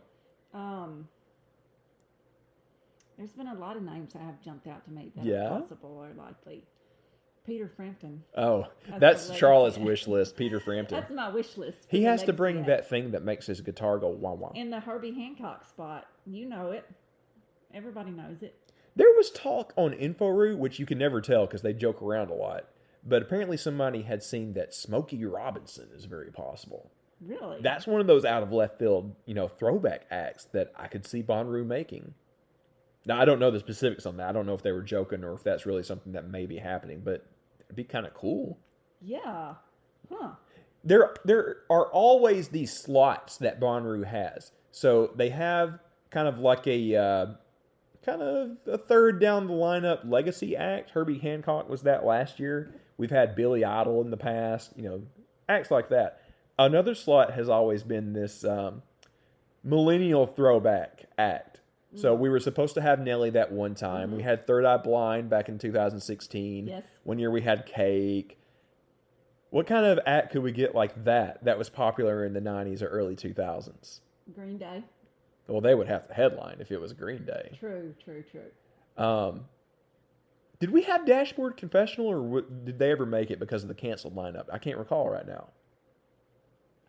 There's been a lot of names that have jumped out to me that Yeah? are possible or likely. Peter Frampton. Oh, That's that's the Charlotte's legacy. wish list, Peter Frampton. That's my wish list. for He the has to legacy bring act. that thing that makes his guitar go wah wah. In the Herbie Hancock spot. You know it. Everybody knows it. There was talk on Inforoo, which you can never tell because they joke around a lot. But apparently somebody had seen that Smokey Robinson is very possible. Really? That's one of those out of left field, throwback acts that I could see Bonnaroo making. Now, I don't know the specifics on that. I don't know if they were joking or if that's really something that may be happening, but it'd be kind of cool. Yeah. Huh. There are always these slots that Bonnaroo has. So they have kind of like a third down the lineup legacy act. Herbie Hancock was that last year. We've had Billy Idol in the past, acts like that. Another slot has always been this millennial throwback act. So we were supposed to have Nelly that one time. We had Third Eye Blind back in 2016. Yes. One year we had Cake. What kind of act could we get like that was popular in the 90s or early 2000s? Green Day. Well, they would have to headline if it was Green Day. True. Did we have Dashboard Confessional, or did they ever make it because of the canceled lineup? I can't recall right now.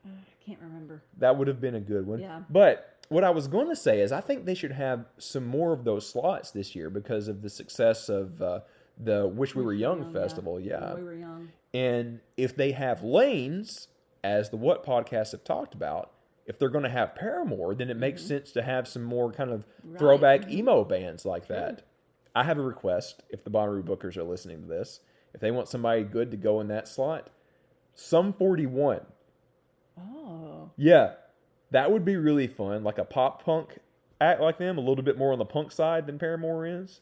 I can't remember. That would have been a good one. Yeah. But what I was going to say is I think they should have some more of those slots this year because of the success of the Wish We Were Young festival. Yeah. We were young. And if they have lanes as the What podcasts have talked about, if they're going to have Paramore, then it makes sense to have some more kind of throwback emo bands like that. I have a request, if the Bonnaroo bookers are listening to this, if they want somebody good to go in that slot, Sum 41. Oh. Yeah, that would be really fun, like a pop punk act like them, a little bit more on the punk side than Paramore is.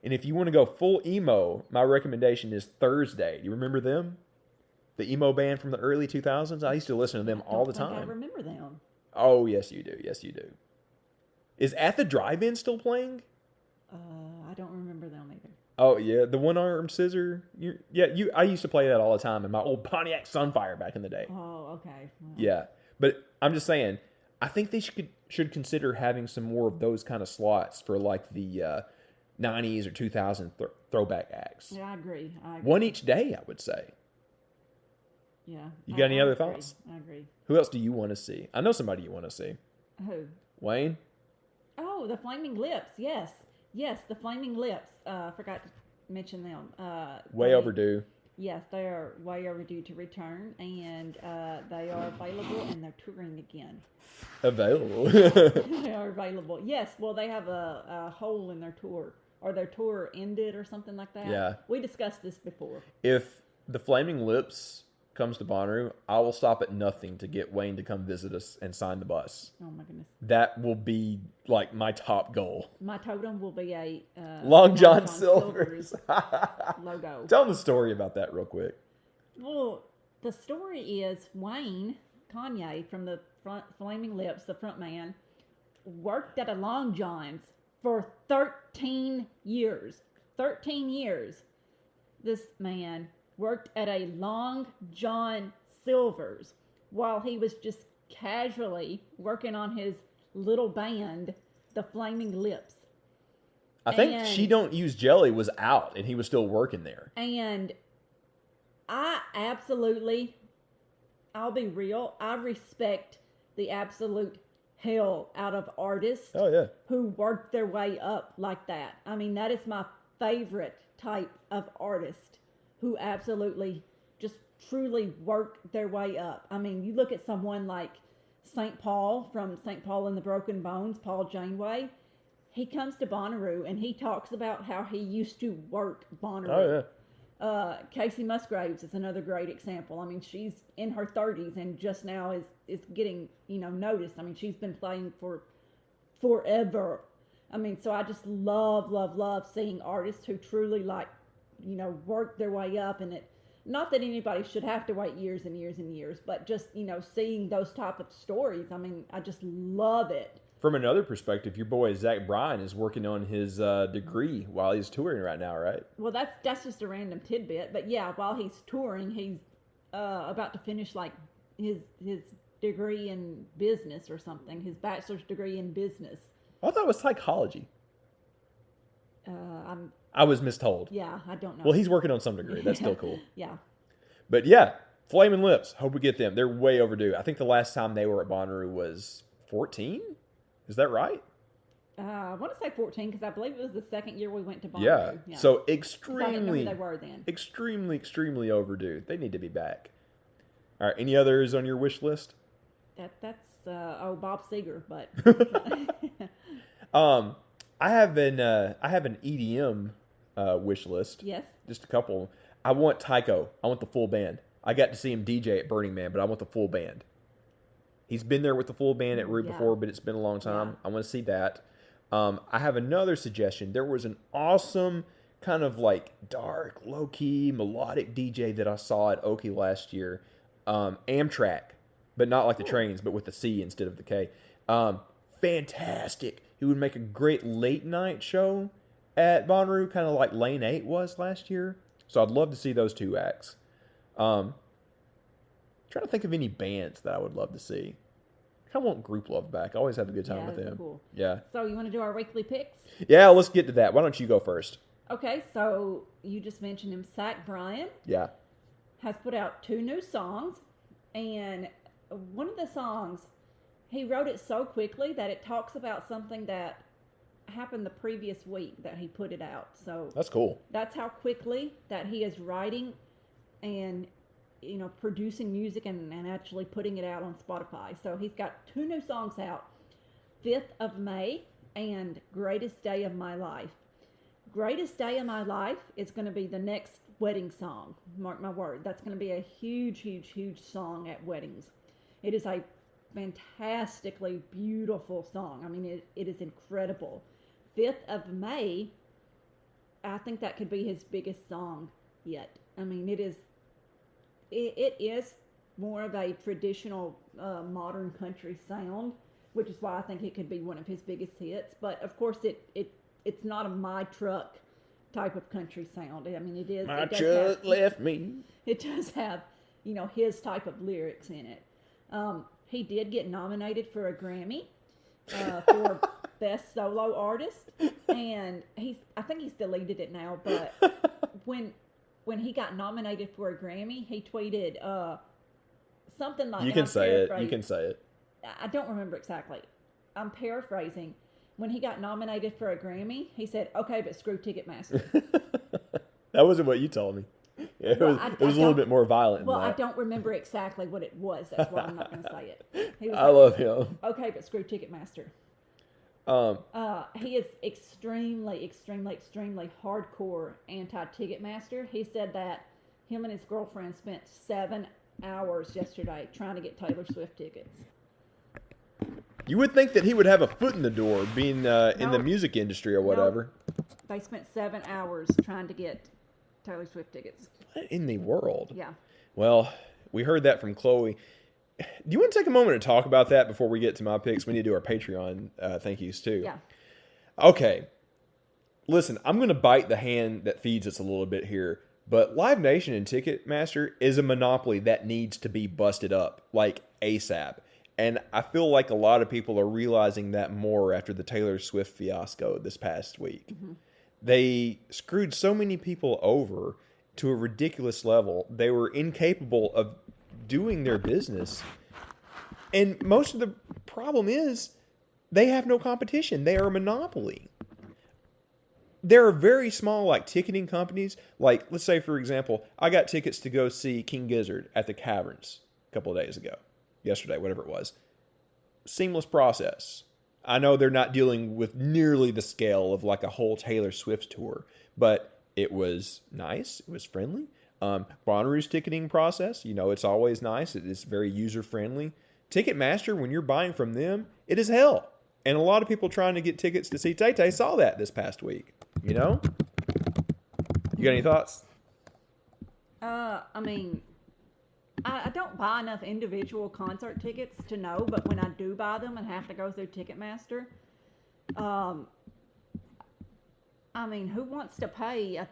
And if you want to go full emo, my recommendation is Thursday. You remember them? The emo band from the early 2000s? I used to listen to them all the time. I remember them. Oh, yes, you do. Yes, you do. Is At the Drive-In still playing? I don't remember them either. Oh, yeah. The One-Armed Scissor? I used to play that all the time in my old Pontiac Sunfire back in the day. Oh, okay. Well, Yeah. But I'm just saying, I think they should consider having some more of those kind of slots for like the 90s or 2000 throwback acts. Yeah, I agree. One each day, I would say. Yeah. You got any other agree. thoughts? I agree. Who else do you want to see? I know somebody you want to see. Who? Wayne? Oh, the Flaming Lips. Yes. Yes, the Flaming Lips. Forgot to mention them. Way overdue. Yes, they are way overdue to return, and they are available, and they're touring again. Available. They are available. Yes, well, they have a hole in their tour, or their tour ended or something like that. Yeah. We discussed this before. If the Flaming Lips comes to Bonnaroo, I will stop at nothing to get Wayne to come visit us and sign the bus. Oh, my goodness. That will be like my top goal. My totem will be a Long John Silver's logo. Tell them the story about that real quick. Well, the story is Wayne Kanye from the Flaming Lips, the front man, worked at a Long John's for 13 years. 13 years. This man worked at a Long John Silver's while he was just casually working on his little band, the Flaming Lips. I think She Don't Use Jelly was out and he was still working there. And I'll be real, I respect the absolute hell out of artists who work their way up like that. I mean, that is my favorite type of artist, who absolutely just truly work their way up. I mean, you look at someone like St. Paul from St. Paul and the Broken Bones, Paul Janeway. He comes to Bonnaroo and he talks about how he used to work Bonnaroo. Casey Musgraves is another great example. I mean, she's in her 30s and just now is getting, noticed. I mean, she's been playing for forever. I mean, so I just love seeing artists who truly work their way up, and not that anybody should have to wait years and years and years, but just, seeing those type of stories. I mean, I just love it. From another perspective, your boy Zach Bryan is working on his degree while he's touring right now, right? Well, that's just a random tidbit, but yeah, while he's touring, he's about to finish his degree in business or something, his bachelor's degree in business. I thought it was psychology. I was mistold. Yeah, I don't know. Well, he's working on some degree. That's still cool. Yeah. But yeah, Flaming Lips. Hope we get them. They're way overdue. I think the last time they were at Bonnaroo was 14. Is that right? I want to say 14 because I believe it was the second year we went to Bonnaroo. Yeah. So I didn't know who extremely, they were then. extremely overdue. They need to be back. All right. Any others on your wish list? That's Bob Seger, but I have an EDM wish list. yes. Just a couple. I want Tycho. I want the full band. I got to see him DJ at Burning Man, but I want the full band. He's been there with the full band at Root before, but it's been a long time. Yeah. I want to see that. I have another suggestion. There was an awesome kind of dark, low-key, melodic DJ that I saw at Oki last year. Amtrak, but not like the trains, but with the C instead of the K. Fantastic. He would make a great late-night show at Bonnaroo, kind of like Lane 8 was last year. So I'd love to see those two acts. Trying to think of any bands that I would love to see. I kind of want Group Love back. I always have a good time with them. Cool. Yeah. So you want to do our weekly picks? Yeah, let's get to that. Why don't you go first? Okay, so you just mentioned him. Zach Bryan Yeah. has put out 2 new songs, and one of the songs, he wrote it so quickly that it talks about something that happened the previous week that he put it out. So That's cool. that's how quickly that he is writing, and producing music and actually putting it out on Spotify. So he's got 2 new songs out, 5th of May and Greatest Day of My Life. Greatest Day of My Life is going to be the next wedding song. Mark my word. That's going to be a huge, huge, huge song at weddings. It is a fantastically beautiful song. I mean, it is incredible. 5th of May, I think that could be his biggest song yet. I mean, it is more of a traditional modern country sound, which is why I think it could be one of his biggest hits. But of course, it's not a my truck type of country sound. I mean, it is. My truck left me. It does have, his type of lyrics in it. He did get nominated for a Grammy for Best Solo Artist, and I think he's deleted it now. But when he got nominated for a Grammy, he tweeted something like, You can say it. I don't remember exactly. I'm paraphrasing. When he got nominated for a Grammy, he said, "Okay, but screw Ticketmaster." That wasn't what you told me. Yeah, it was a little bit more violent. Well, I don't remember exactly what it was. That's why I'm not going to say it. He was love him. Okay, but screw Ticketmaster. He is extremely, extremely, extremely hardcore anti-Ticketmaster. He said that him and his girlfriend spent 7 hours yesterday trying to get Taylor Swift tickets. You would think that he would have a foot in the door, being in the music industry or whatever. They spent 7 hours trying to get Taylor Swift tickets. What in the world? Yeah. Well, we heard that from Chloe. Do you want to take a moment to talk about that before we get to my picks? We need to do our Patreon thank yous too. Yeah. Okay. Listen, I'm going to bite the hand that feeds us a little bit here, but Live Nation and Ticketmaster is a monopoly that needs to be busted up, like ASAP. And I feel like a lot of people are realizing that more after the Taylor Swift fiasco this past week. Mm-hmm. They screwed so many people over to a ridiculous level. They were incapable of doing their business. And most of the problem is they have no competition. They are a monopoly. There are very small, ticketing companies. Let's say, for example, I got tickets to go see King Gizzard at the Caverns a couple of days ago. Yesterday, whatever it was. Seamless process. I know they're not dealing with nearly the scale of a whole Taylor Swift tour, but it was nice. It was friendly. Bonnaroo's ticketing process, it's always nice. It is very user-friendly. Ticketmaster, when you're buying from them, it is hell. And a lot of people trying to get tickets to see Tay-Tay saw that this past week. You got any thoughts? I don't buy enough individual concert tickets to know, but when I do buy them and have to go through Ticketmaster, who wants to pay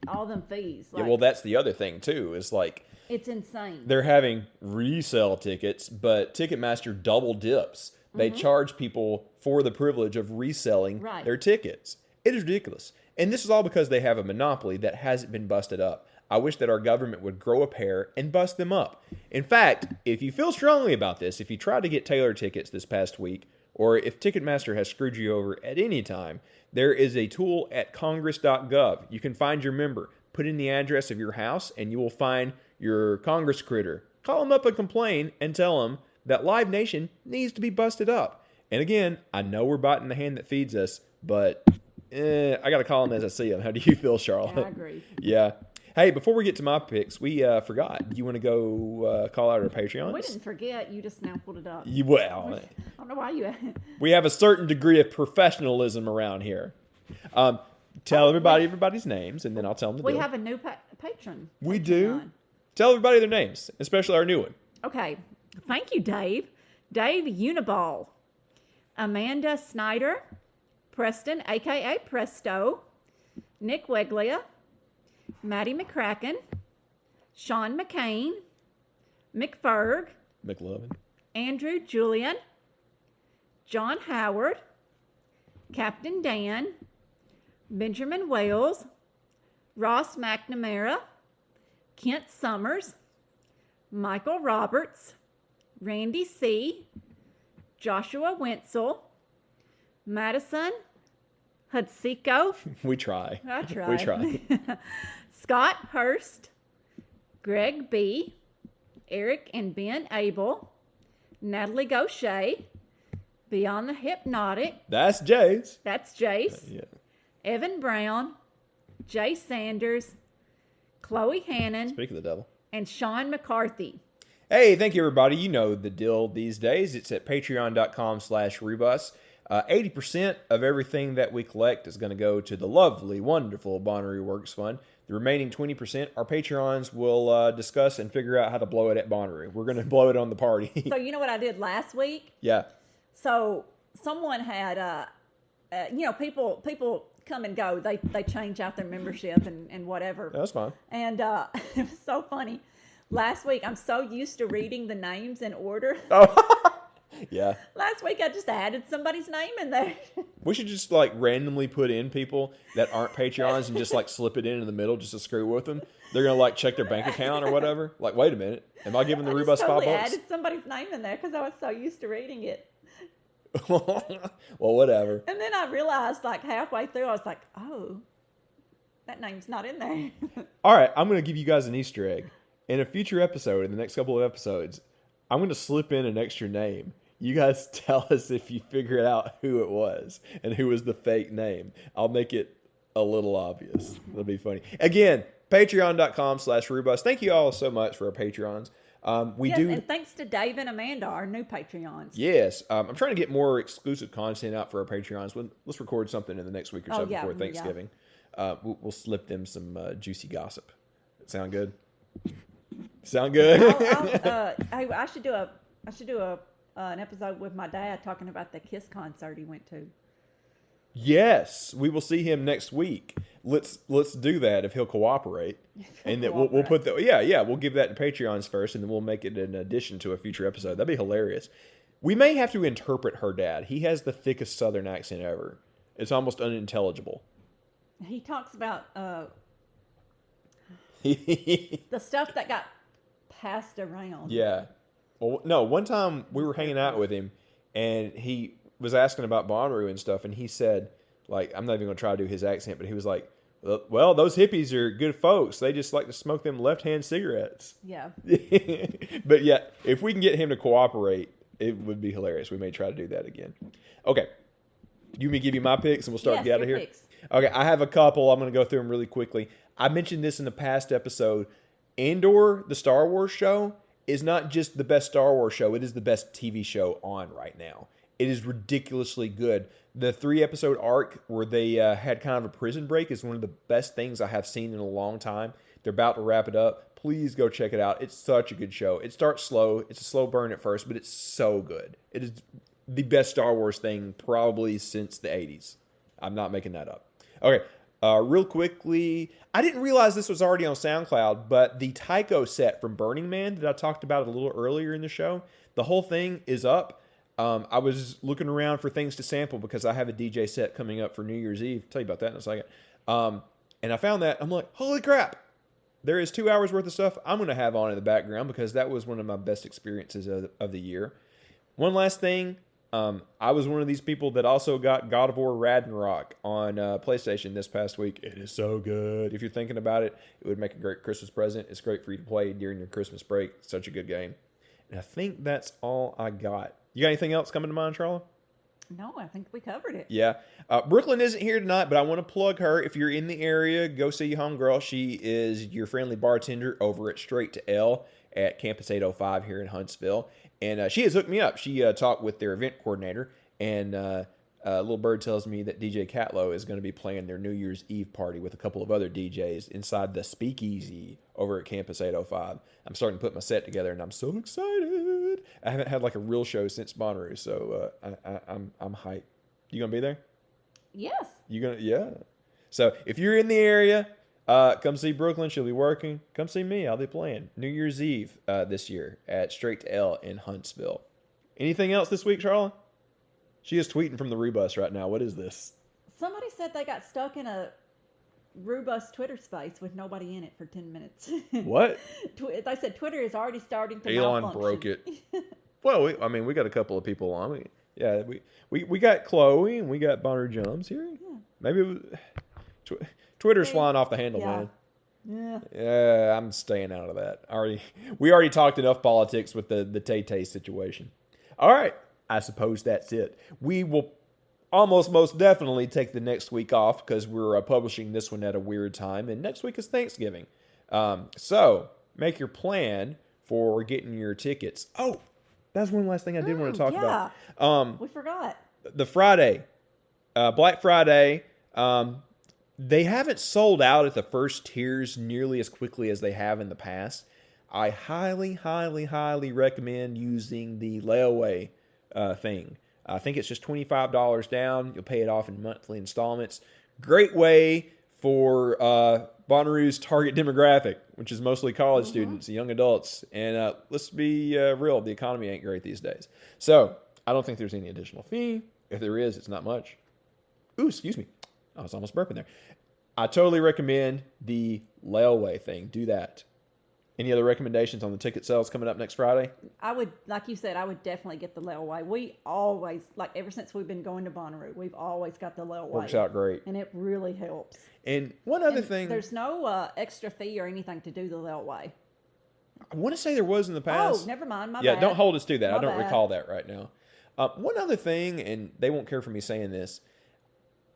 all them fees? Yeah, well, that's the other thing, too, is it's insane. They're having resale tickets, but Ticketmaster double dips. They charge people for the privilege of reselling their tickets. It is ridiculous. And this is all because they have a monopoly that hasn't been busted up. I wish that our government would grow a pair and bust them up. In fact, if you feel strongly about this, if you tried to get Taylor tickets this past week, or if Ticketmaster has screwed you over at any time, there is a tool at congress.gov. You can find your member, put in the address of your house, and you will find your Congress critter. Call them up and complain and tell them that Live Nation needs to be busted up. And again, I know we're biting the hand that feeds us, but I got to call them as I see them. How do you feel, Charlotte? Yeah, I agree. Yeah. Hey, before we get to my picks, we forgot. Do you want to go call out our Patreons? We didn't forget. You just now pulled it up. I don't know why you... We have a certain degree of professionalism around here. Tell everybody's names, and then I'll tell them We have a new patron. We do? Tell everybody their names, especially our new one. Okay. Thank you, Dave. Dave Uniball. Amanda Snyder. Preston, a.k.a. Presto. Nick Weglia. Maddie McCracken, Sean McCain, McFerg, McLovin, Andrew Julian, John Howard, Captain Dan, Benjamin Wales, Ross McNamara, Kent Summers, Michael Roberts, Randy C., Joshua Wenzel, Madison Hudsiko. We try. I try. We try. Scott Hurst, Greg B., Eric and Ben Abel, Natalie Gaucher, Beyond the Hypnotic, That's Jay's. that's Jace, Yeah. Evan Brown, Jay Sanders, Chloe Hannon, Speak of the devil. and Sean McCarthy. Hey, thank you, everybody. You know the deal these days. It's at patreon.com/Rebus. 80% of everything that we collect is going to go to the lovely, wonderful Bonnaroo Works Fund. The remaining 20%, our Patreons will discuss and figure out how to blow it at Bonnaroo. We're going to blow it on the party. So you know what I did last week? Yeah. So someone had, people come and go. They change out their membership and whatever. That's fine. And it was so funny. Last week, I'm so used to reading the names in order. Oh, yeah. Last week, I just added somebody's name in there. We should just like randomly put in people that aren't Patreons and just like slip it in the middle just to screw with them. They're going to like check their bank account or whatever. Like, wait a minute. Am I giving the I Rebus just totally $5? added somebody's name in there because I was so used to reading it. Well, whatever. And then I realized like halfway through, I was like, oh, that name's not in there. All right, I'm going to give you guys an Easter egg. In a future episode, in the next couple of episodes, I'm going to slip in an extra name. You guys tell us if you figured out who it was and who was the fake name. I'll make it a little obvious. That'll be funny. Again, patreon.com/Rebus. Thank you all so much for our Patreons. And thanks to Dave and Amanda, our new Patreons. Yes. I'm trying to get more exclusive content out for our Patreons. Let's record something in the next week or so before Thanksgiving. We'll slip them some juicy gossip. Sound good? Sound good? I should do an episode with my dad talking about the Kiss concert he went to. Yes, we will see him next week. Let's do that if he'll cooperate, and that we'll put the we'll give that to Patreons first, and then we'll make it an addition to a future episode. That'd be hilarious. We may have to interpret her dad. He has the thickest Southern accent ever. It's almost unintelligible. He talks about the stuff that got passed around. Yeah. Well, no, one time we were hanging out with him, and he was asking about Bonnaroo and stuff, and he said, like, I'm not even going to try to do his accent, but he was like, well, those hippies are good folks. They just like to smoke them left-hand cigarettes. Yeah. But yeah, if we can get him to cooperate, it would be hilarious. We may try to do that again. Okay. You may give you my picks, and we'll start to get out of here. Picks. Okay, I have a couple. I'm going to go through them really quickly. I mentioned this in the past episode. Andor, the Star Wars show, is not just the best Star Wars show. It is the best TV show on right now. It is ridiculously good. The 3-episode arc where they had kind of a prison break is one of the best things I have seen in a long time. They're about to wrap it up. Please go check it out. It's such a good show. It starts slow. It's a slow burn at first, but it's so good. It is the best Star Wars thing probably since the 80s. I'm not making that up. Okay, real quickly, I didn't realize this was already on SoundCloud, but the Tycho set from Burning Man that I talked about a little earlier in the show, the whole thing is up. I was looking around for things to sample because I have a DJ set coming up for New Year's Eve. I'll tell you about that in a second. And I found that. I'm like, holy crap. There is 2 hours worth of stuff I'm going to have on in the background because that was one of my best experiences of the year. One last thing. I was one of these people that also got God of War Ragnarok on PlayStation this past week. It is so good. If you're thinking about it, it would make a great Christmas present. It's great for you to play during your Christmas break. It's such a good game. And I think that's all I got. You got anything else coming to mind, Sharla? No, I think we covered it. Yeah. Brooklyn isn't here tonight, but I want to plug her. If you're in the area, go see Homegirl. She is your friendly bartender over at Straight to L at Campus 805 here in Huntsville. And she has hooked me up. She talked with their event coordinator, and Little Bird tells me that DJ Catlow is going to be playing their New Year's Eve party with a couple of other DJs inside the Speakeasy over at Campus 805. I'm starting to put my set together, and I'm so excited. I haven't had like a real show since Bonnaroo, so I'm hyped. You gonna be there? Yes. You gonna? Yeah. So if you're in the area, come see Brooklyn. She'll be working. Come see me. I'll be playing New Year's Eve this year at Straight to L in Huntsville. Anything else this week, Charlotte? She is tweeting from the Rebus right now. What is this? Somebody said they got stuck in a Rebus Twitter space with nobody in it for 10 minutes. What? They said Twitter is already starting to Elon malfunction. broke it. Well, we got a couple of people on. We got Chloe and we got Bonnaroo Jumps here. Yeah. Maybe Twitter's flying off the handle, man. Yeah. I'm staying out of that. We already talked enough politics with the Tay-Tay situation. All right. I suppose that's it. We will almost most definitely take the next week off because we're publishing this one at a weird time, and next week is Thanksgiving. So make your plan for getting your tickets. Oh, that's one last thing I did want to talk about. We forgot. The Friday, Black Friday, they haven't sold out at the first tiers nearly as quickly as they have in the past. I highly, highly, highly recommend using the layaway thing. I think it's just $25 down. You'll pay it off in monthly installments. Great way for Bonnaroo's target demographic, which is mostly college students and young adults. And let's be real, the economy ain't great these days. So I don't think there's any additional fee. If there is, it's not much. Ooh, excuse me. I was almost burping there. I totally recommend the layaway thing. Do that. Any other recommendations on the ticket sales coming up next Friday? I would, like you said, I would definitely get the layaway. We always, like ever since we've been going to Bonnaroo, we've always got the layaway. Works out great. And it really helps. And one other thing. There's no extra fee or anything to do the layaway. I want to say there was in the past. Oh, never mind. My yeah, bad. Don't hold us to that. My I don't bad. recall that right now. One other thing, and they won't care for me saying this,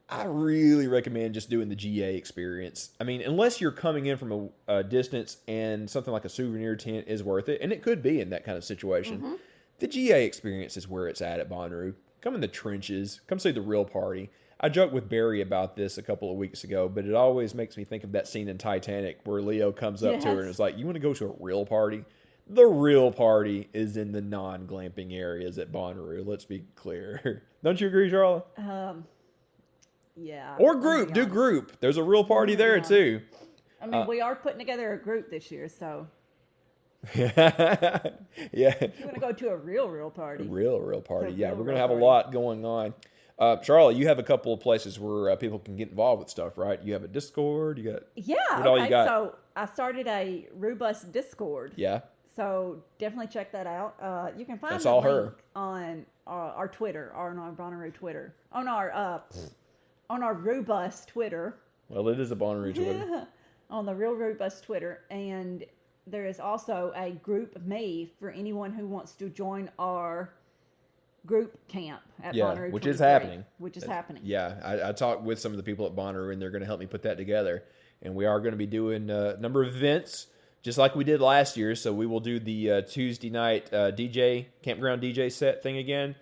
I really recommend just doing the GA experience. I mean, unless you're coming in from a distance and something like a souvenir tent is worth it, and it could be in that kind of situation, the GA experience is where it's at Bonnaroo. Come in the trenches. Come see the real party. I joked with Barry about this a couple of weeks ago, but it always makes me think of that scene in Titanic where Leo comes up to her and is like, you want to go to a real party? The real party is in the non-glamping areas at Bonnaroo. Let's be clear. Don't you agree, Sharla? Yeah. Or group. Do group. There's a real party there, too. I mean, we are putting together a group this year, so. Yeah. You want to go to a real party. Real party. Yeah, real, we're going real to have a party. lot going on. Sharla, you have a couple of places where people can get involved with stuff, right? You have a Discord. You got Yeah. what all you got? So I started a Roobus Discord. Yeah. So definitely check that out. You can find That's the all link her. on our Twitter, on our Bonnaroo Twitter, on our Roobus Twitter. Well, it is a Bonnaroo Twitter. On the Real Roobus Twitter, and there is also a group me for anyone who wants to join our group camp at Bonnaroo, which is 23, happening. Which is happening. Yeah, I talked with some of the people at Bonnaroo, and they're going to help me put that together. And we are going to be doing a number of events, just like we did last year. So we will do the Tuesday night campground DJ set thing again.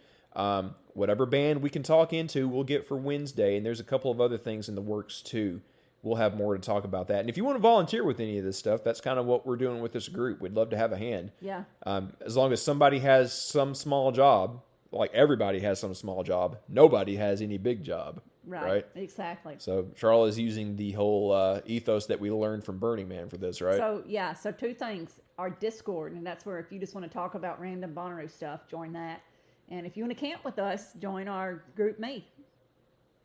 Whatever band we can talk into, we'll get for Wednesday. And there's a couple of other things in the works, too. We'll have more to talk about that. And if you want to volunteer with any of this stuff, that's kind of what we're doing with this group. We'd love to have a hand. Yeah. As long as somebody has some small job, like everybody has some small job, nobody has any big job. Right? Exactly. So Sharla is using the whole ethos that we learned from Burning Man for this, right? So two things. Our Discord, and that's where if you just want to talk about random Bonnaroo stuff, join that. And if you want to camp with us, join our group me.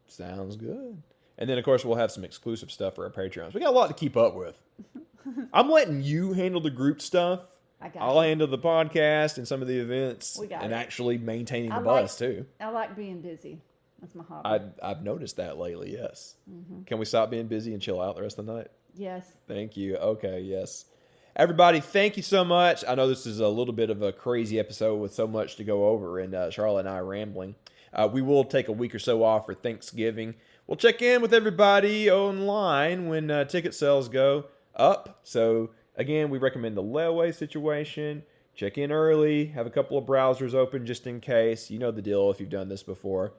Sounds good. And then, of course, we'll have some exclusive stuff for our Patreons. We got a lot to keep up with. I'm letting you handle the group stuff. I'll handle the podcast and some of the events. And actually maintaining the bus, too. I like being busy. That's my hobby. I've noticed that lately, yes. Can we stop being busy and chill out the rest of the night? Yes. Thank you. Okay, yes. Everybody, thank you so much. I know this is a little bit of a crazy episode with so much to go over, and Sharla and I are rambling. We will take a week or so off for Thanksgiving. We'll check in with everybody online when ticket sales go up. So, again, we recommend the layaway situation. Check in early. Have a couple of browsers open just in case. You know the deal if you've done this before.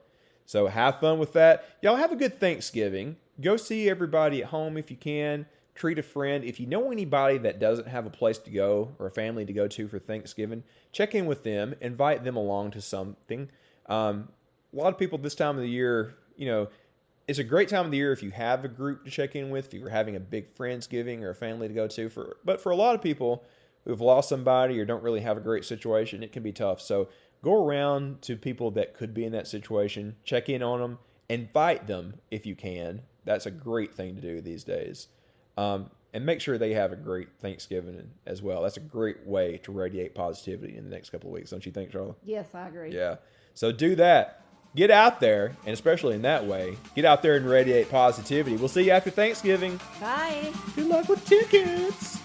So, have fun with that. Y'all have a good Thanksgiving. Go see everybody at home if you can. Treat a friend. If you know anybody that doesn't have a place to go or a family to go to for Thanksgiving, check in with them. Invite them along to something. A lot of people this time of the year, it's a great time of the year if you have a group to check in with, if you're having a big Friendsgiving or a family to go to. But for a lot of people who have lost somebody or don't really have a great situation, it can be tough. So go around to people that could be in that situation, check in on them, invite them if you can. That's a great thing to do these days. And make sure they have a great Thanksgiving as well. That's a great way to radiate positivity in the next couple of weeks. Don't you think, Charlotte? Yes, I agree. Yeah. So do that. get out there, and especially in that way, get out there and radiate positivity. We'll see you after Thanksgiving. Bye. Good luck with tickets.